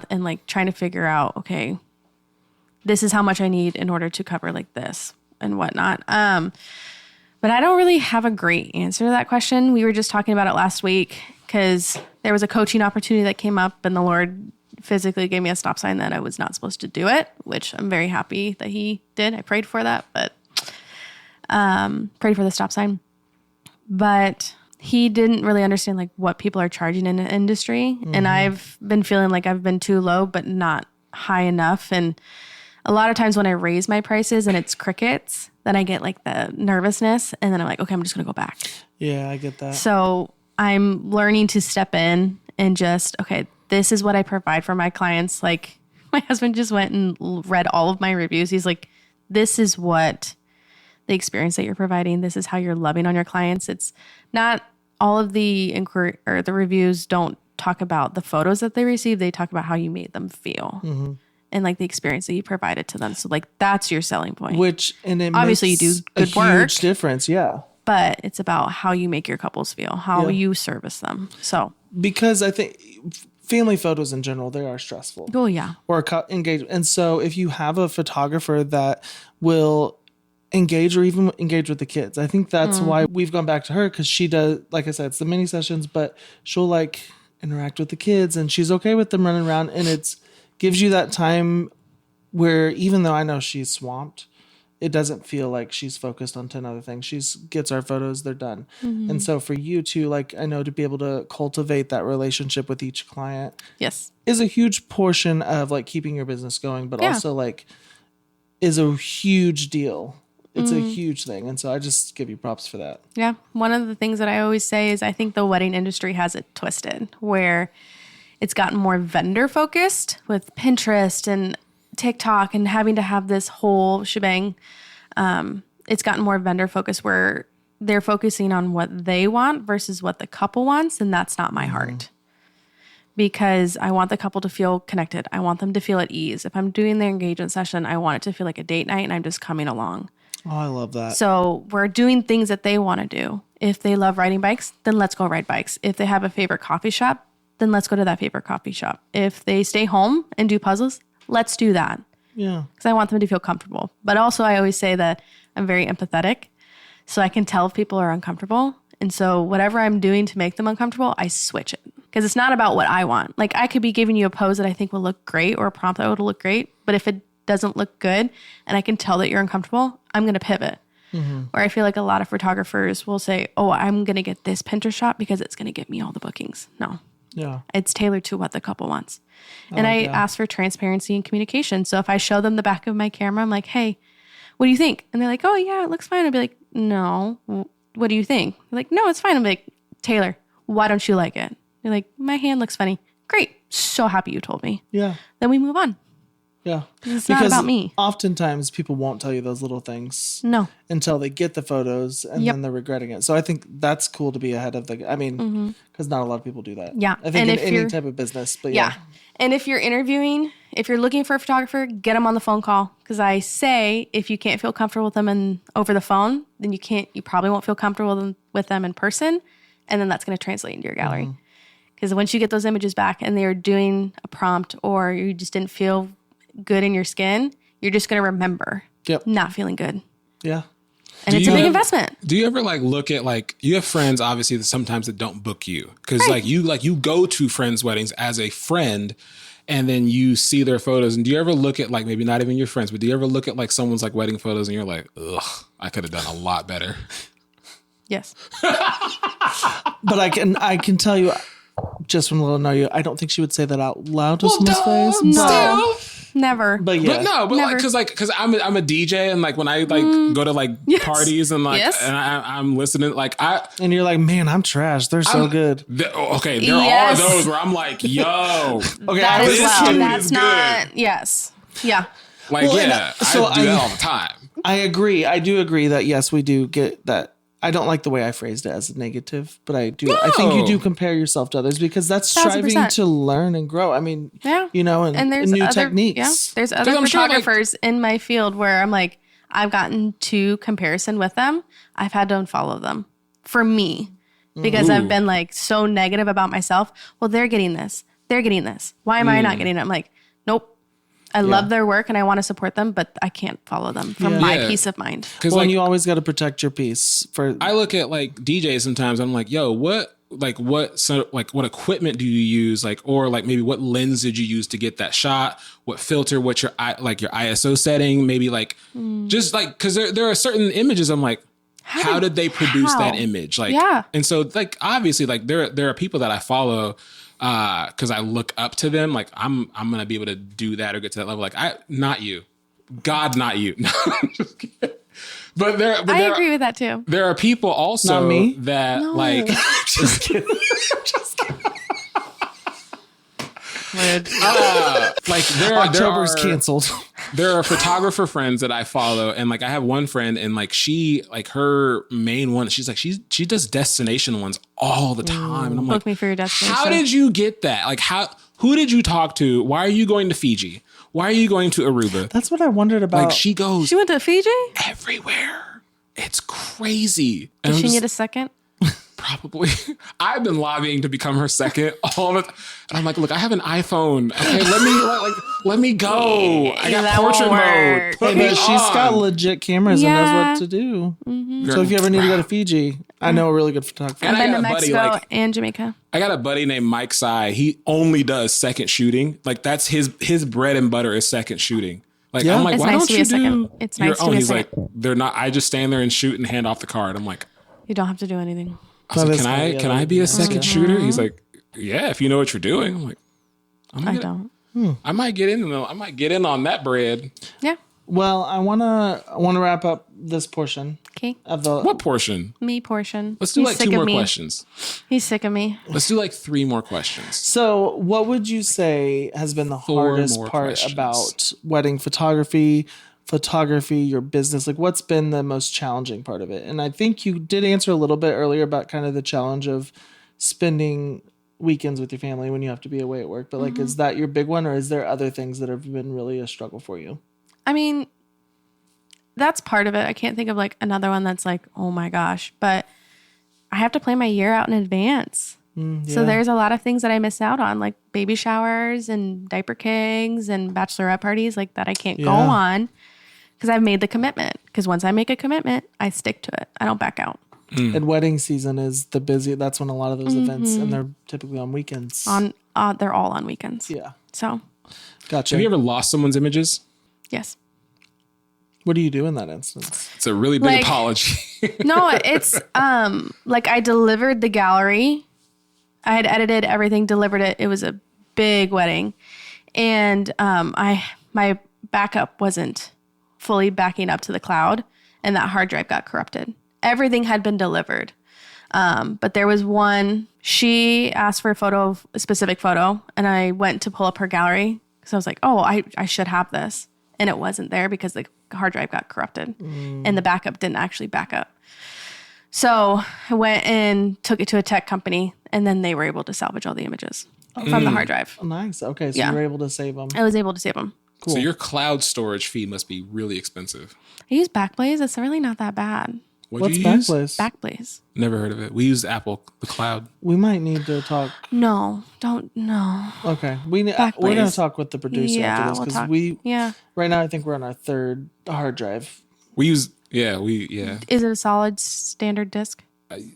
and like trying to figure out, okay, this is how much I need in order to cover like this and whatnot. But I don't really have a great answer to that question. We were just talking about it last week because there was a coaching opportunity that came up and the Lord physically gave me a stop sign that I was not supposed to do it, which I'm very happy that he did. I prayed for that, but prayed for the stop sign. But he didn't really understand like what people are charging in the industry. And I've been feeling like I've been too low, but not high enough. And a lot of times when I raise my prices and it's crickets, then I get like the nervousness. And then I'm like, okay, I'm just going to go back. Yeah, I get that. So I'm learning to step in and just, okay, this is what I provide for my clients. Like my husband just went and read all of my reviews. He's like, this is what the experience that you're providing. This is how you're loving on your clients. It's not all of the inquiry or the reviews don't talk about the photos that they receive. They talk about how you made them feel and like the experience that you provided to them. So like that's your selling point. Which and it obviously makes you do good a work, huge difference. Yeah, but it's about how you make your couples feel, how you service them. So because I think family photos in general, they are stressful. Oh yeah, or engagement. And so if you have a photographer that will engage or even engage with the kids, I think that's why we've gone back to her, because she does, like I said, it's the mini sessions, but she'll like interact with the kids and she's okay with them running around, and it's gives you that time where even though I know she's swamped, it doesn't feel like she's focused on 10 other things. She gets our photos, they're done. And so for you to like, I know to be able to cultivate that relationship with each client is a huge portion of like keeping your business going, but also like is a huge deal. It's a huge thing. And so I just give you props for that. Yeah. One of the things that I always say is I think the wedding industry has it twisted where it's gotten more vendor focused with Pinterest and TikTok and having to have this whole shebang. It's gotten more vendor focused where they're focusing on what they want versus what the couple wants. And that's not my heart, because I want the couple to feel connected. I want them to feel at ease. If I'm doing their engagement session, I want it to feel like a date night and I'm just coming along. Oh, I love that. So we're doing things that they want to do. If they love riding bikes, then let's go ride bikes. If they have a favorite coffee shop, then let's go to that favorite coffee shop. If they stay home and do puzzles, let's do that. Yeah. Because I want them to feel comfortable. But also I always say that I'm very empathetic. So I can tell if people are uncomfortable. And so whatever I'm doing to make them uncomfortable, I switch it. Because it's not about what I want. Like I could be giving you a pose that I think will look great or a prompt that would look great. But if it doesn't look good and I can tell that you're uncomfortable, I'm going to pivot. Or I feel like a lot of photographers will say, oh, I'm going to get this Pinterest shot because it's going to get me all the bookings. No. Yeah. It's tailored to what the couple wants. And I ask for transparency and communication. So if I show them the back of my camera, I'm like, hey, what do you think? And they're like, oh yeah, it looks fine. I'd be like, no, what do you think? They're like, no, it's fine. I'm like, Taylor, why don't you like it? They're like, my hand looks funny. Great. So happy you told me. Yeah. Then we move on. Yeah. It's not about me. Oftentimes people won't tell you those little things No. until they get the photos and Yep. then they're regretting it. So I think that's cool to be ahead of because not a lot of people do that. Yeah. I think And in if any you're- type of business, but Yeah. And if you're interviewing, if you're looking for a photographer, get them on the phone call. Because I say, if you can't feel comfortable with them over the phone, then you probably won't feel comfortable with them in person. And then that's going to translate into your gallery. Because once you get those images back and they're doing a prompt or you just didn't feel good in your skin, you're just going to remember not feeling good. Yeah. And it's a big investment. Do you ever like look at like you have friends obviously that sometimes that don't book you because like you go to friends' weddings as a friend and then you see their photos and do you ever look at like maybe not even your friends but do you ever look at like someone's like wedding photos and you're like ugh I could have done a lot better. Yes. But I can tell you just from a little know you, I don't think she would say that out loud to someone's face. No. Never. But yeah. But no, but Never. like, cause I'm a DJ and like when I like go to like parties and like and I'm listening like And you're like, man, I'm trash. They're so good. Okay, there Yes. are those where I'm like, yo, Okay, that is this loud. dude That's is not. Yes. Yeah. like Well, and, yeah, so I do that all the time. I agree. I do agree that yes, we do get that. I don't like the way I phrased it as a negative, but I do. I think you do compare yourself to others because that's striving 1000%. to learn and grow. I mean, Yeah. and there's new other, techniques. Yeah. There's other I'm sure, like- photographers in my field where I'm like, I've gotten to comparison with them. I've had to unfollow them for me because I've been like so negative about myself. Well, they're getting this. They're getting this. Why am I not getting it? I'm like, nope. I love their work and I want to support them, but I can't follow them for my Yeah. peace of mind. Because Well, like and you always got to protect your peace. I look at like DJs sometimes. I'm like, yo, what equipment do you use? Like, or like maybe what lens did you use to get that shot? What filter? What's your your ISO setting? Maybe like just like because there are certain images. I'm like, how did they produce that image? Like, Yeah. And so like obviously like there are people that I follow because I look up to them. Like I'm gonna be able to do that or get to that level. Like not you, God, not you. Just kidding. But I agree with that too. there are people also Not me? that No. like just kidding. like October's canceled. there are photographer friends that I follow and like I have one friend and like she like her main one she's like she does destination ones all the time and I'm like Book me for your destination. how did you get that like who did you talk to why are you going to Fiji why are you going to Aruba That's what I wondered about. like she goes She went to Fiji? everywhere it's crazy and Does I'm she just- need a second? Probably. I've been lobbying to become her second all of it. And I'm like, look, I have an iPhone. Okay, let me go. I got that portrait won't mode. work. Put Hey, me but she's got on. legit cameras and knows what to do. So if you ever need to go to Fiji, I know a really good photographer. And I've been to got a buddy, Mexico like- and Jamaica. I got a buddy named Mike Sy. He only does second shooting. Like that's his bread and butter is second shooting. Like Yeah. I'm like, It's why nice don't to be you a second. do It's your nice to own? be a He's like, second. they're not. I just stand there and shoot and hand off the card. I'm like, You don't have to do anything. I was That like, is cool. Yeah, can that I would be be a nice. second shooter? He's like, yeah, if you know what you're doing. I'm like, I don't. I might get in. I might get in on that bread. Yeah. Well, I wanna wrap up this portion Okay. of the. What portion? Me portion. Let's do He's like sick 2 of more me. questions. He's sick of me. Let's do like 3 more questions. So, what would you say has been the 4 hardest more part questions. about wedding photography, your business? Like, what's been the most challenging part of it? And I think you did answer a little bit earlier about kind of the challenge of spending weekends with your family when you have to be away at work. But like, is that your big one, or is there other things that have been really a struggle for you? I mean, that's part of it. I can't think of like another one that's like, oh my gosh. But I have to plan my year out in advance. So there's a lot of things that I miss out on, like baby showers and diaper kings and bachelorette parties like that I can't go Yeah. on because I've made the commitment. Because once I make a commitment, I stick to it. I don't back out. And wedding season is the busy. That's when a lot of those events, and they're typically on weekends. They're all on weekends. Yeah, So, gotcha. Have you ever lost someone's images? yes. What do you do in that instance? It's a really big Like- apology. No, it's like I delivered the gallery. I had edited everything, delivered it. It was a big wedding. And my backup wasn't fully backing up to the cloud, and that hard drive got corrupted. Everything had been delivered. But there was one, she asked for a specific photo, and I went to pull up her gallery So I was like, oh, I should have this. And it wasn't there because the hard drive got corrupted and the backup didn't actually back up. So I went and took it to a tech company, and then they were able to salvage all the images from the hard drive. Oh, nice. Okay, so Yeah. you were able to save them. I was able to save them. Cool. So your cloud storage fee must be really expensive. I use Backblaze. It's really not that bad. What'd What's you use? Backblaze? Backblaze. Never heard of it. We use Apple, the cloud. We might need to talk. No, don't. No. Okay, we're gonna Backblaze. talk with the producer Yeah, after this we'll because talk. we Yeah. right now I think we're on our third hard drive. We use, yeah. Is it a solid standard disk?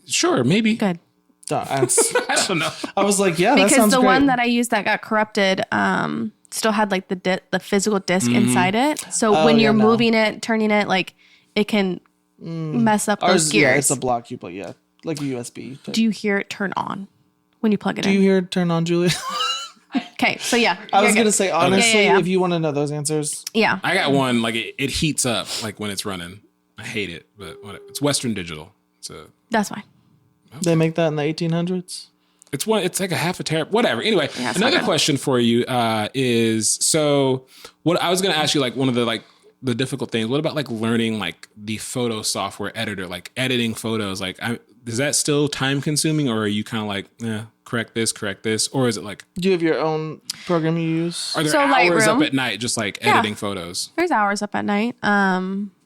Sure, maybe. Good. That's- I don't know. I was like, yeah, that Because sounds the great. one that I used that got corrupted still had like the physical disk inside it. So when yeah, you're no. moving it, turning it, like it can mess up those Ours, gears. yeah, it's a block you plug, yeah, like a USB. type. Do you hear it turn on when you plug it Do in? you hear it turn on, Julia? Okay, so yeah. I was you're gonna good. say honestly, Yeah. if you want to know those answers, Yeah. I got one, like it heats up like when it's running. I hate it, but whatever. It's Western Digital. That's fine. they make that in the 1800s. It's like a half a terabyte, whatever. Anyway, Yeah, it's another not good. question for you is, so what I was going to ask you, like one of the difficult things, what about like learning like the photo software editor, like editing photos? Like, is that still time consuming, or are you kind of like, correct this, or is it like, Do you have your own program you use? are there So hours up Lightroom. at night just like editing photos? There's hours up at night.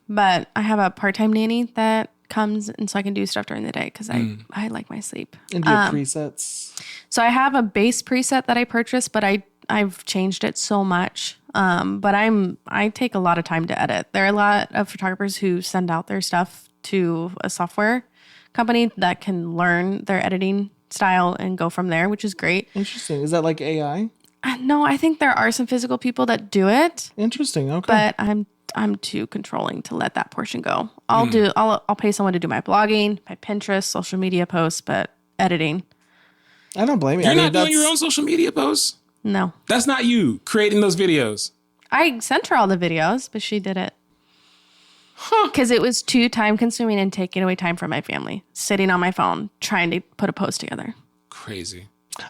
But I have a part-time nanny that comes and so I can do stuff during the day because I like my sleep. And do you have presets? So I have a base preset that I purchased, but I've changed it so much. But I take a lot of time to edit. There are a lot of photographers who send out their stuff to a software company that can learn their editing style and go from there, which is great. Interesting. Is that like AI? No, I think there are some physical people that do it, Interesting. Okay. but I'm too controlling to let that portion go. I'll pay someone to do my blogging, my Pinterest, social media posts, but editing, I don't blame you. You're I mean, not doing your that's- own social media posts? no. That's not you creating those videos. I sent her all the videos, but she did it. Because it was too time consuming and taking away time from my family. Sitting on my phone trying to put a post together. Crazy.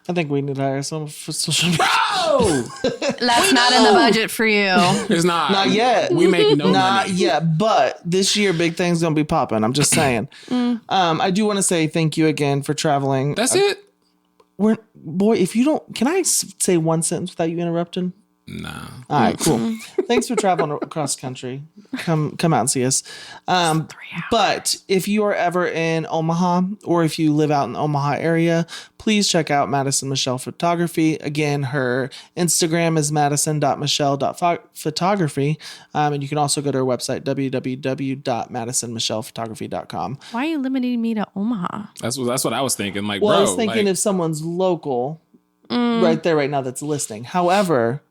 I think we need to hire someone for social media. Oh, That's not in the budget for you. it's not. Not yet. We make no Not money. yet, but this year big things gonna be popping. I'm just saying. I do want to say thank you again for traveling. That's it. Boy, if you don't, can I say one sentence without you interrupting? Nah. All right, cool. Thanks for traveling across country. Come out and see us. But if you are ever in Omaha or if you live out in the Omaha area, please check out Madison Michelle Photography. Again, her Instagram is madison.michelle.photography. And you can also go to her website, www.madisonmichellephotography.com. Why are you limiting me to Omaha? That's what I was thinking. Like, Well, bro, I was thinking like, if someone's local right there, right now, that's listening. However,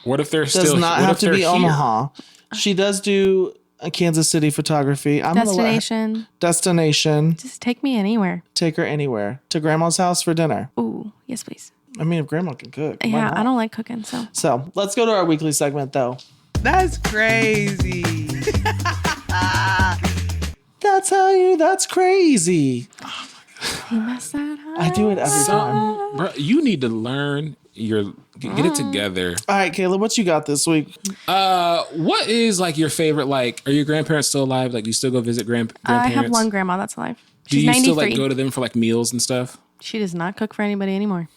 what if they're does still not what have if to they're be here? Omaha. She does do a Kansas City photography. I'm gonna let her- destination. Just take me anywhere. Take her anywhere to grandma's house for dinner. Ooh, yes, please. I mean, if grandma can cook. why Yeah, not? I don't like cooking, so. So let's go to our weekly segment, though. That's crazy. That's crazy. You messed that up. I do it every time. Bro, you need to learn get it together. All right, Kayla, what you got this week? What is like your favorite? Like, are your grandparents still alive? Like, do you still go visit grandparents? I have one grandma that's alive. Do She's you 93. still like go to them for like meals and stuff? She does not cook for anybody anymore.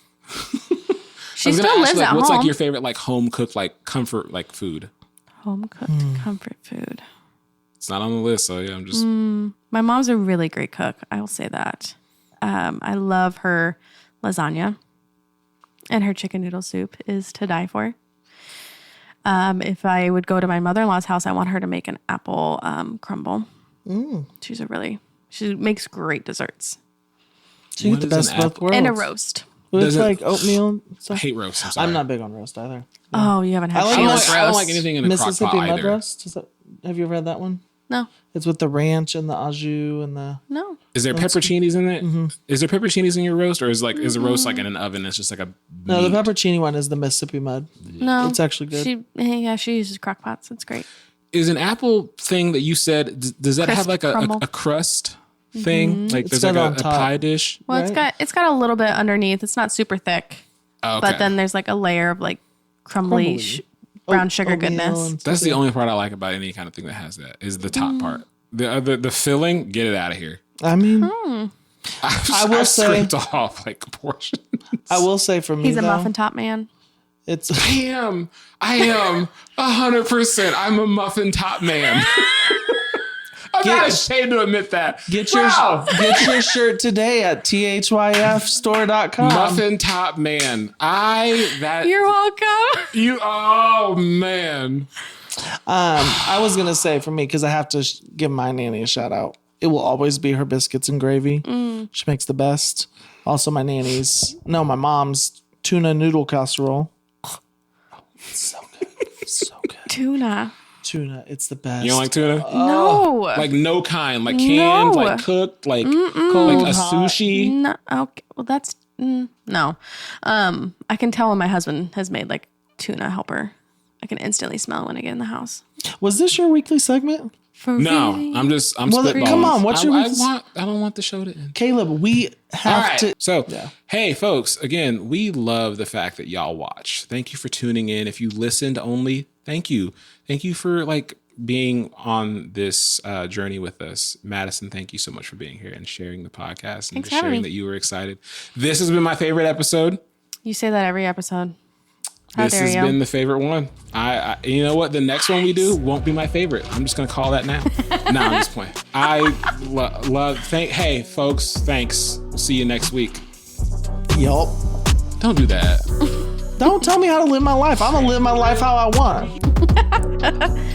She I was gonna still ask lives you, like, at what's home. like your favorite like home cooked like comfort like food? Home cooked comfort food. It's not on the list, so yeah, I'm just My mom's a really great cook. I will say that. I love her lasagna, and her chicken noodle soup is to die for. If I would go to my mother-in-law's house, I want her to make an apple crumble. She makes great desserts So you What get the is best an of both worlds. and a roast. With Does it- like oatmeal and I stuff. hate roast. I'm sorry. I'm not big on roast either. Oh, you haven't had I like Sheila's roast. I don't roast? like anything in a crock Mississippi pot mud either. roast. Have you ever had that one? No, It's with the ranch and the au jus and the. no. Is there pepperoncinis in it? Mm-hmm. Is there pepperoncinis in your roast, or is the roast like in an oven? It's just like a No, the meat? pepperoni one is the Mississippi mud. No, It's actually good. She uses crock pots. It's great. Is an apple thing that you said? Does that have Crisp like crumble. a crust thing? Like It's there's got like it on a top. pie dish. Well, Right. it's got a little bit underneath. It's not super thick, Oh, okay. but then there's like a layer of like crumbly brown sugar Oatmeal goodness. and That's stuff. the only part I like about any kind of thing that has that is the top part. The filling, get it out of here. I mean, I will say- scraped off like a portion. I will say for me, He's a though, muffin top man. It's I am 100%. I'm a muffin top man. I'm not ashamed to admit that. get your shirt today at thyfstore.com. Muffin top man. You're welcome. Oh man. I was gonna say for me because I have to give my nanny a shout out. It will always be her biscuits and gravy. She makes the best. Also, my mom's tuna noodle casserole. Oh, it's so good. So good. Tuna. Tuna, it's the best. You don't like tuna? No. Like no kind, like canned, No. like cooked, like a sushi. No. Okay. Well, that's no. I can tell when my husband has made like tuna helper. I can instantly smell when I get in the house. Was this your weekly segment? No, I'm Well, spitballing. come on, what's your I week's- don't want the show to end. Caleb, we have All right. to. So, hey, folks, again, we love the fact that y'all watch. Thank you for tuning in. If you listened only, thank you. Thank you for being on this journey with us. Madison, thank you so much for being here and sharing the podcast and Thanks for having sharing me. that you were excited. This has been my favorite episode. You say that every episode. How This dare has you? been the favorite one. I you know what? The next one we do won't be my favorite. I'm just gonna call that now. No, I'm just playing. I love. Hey, folks, thanks. We'll see you next week. Yup. Don't do that. Don't tell me how to live my life. I'm gonna live my life how I want.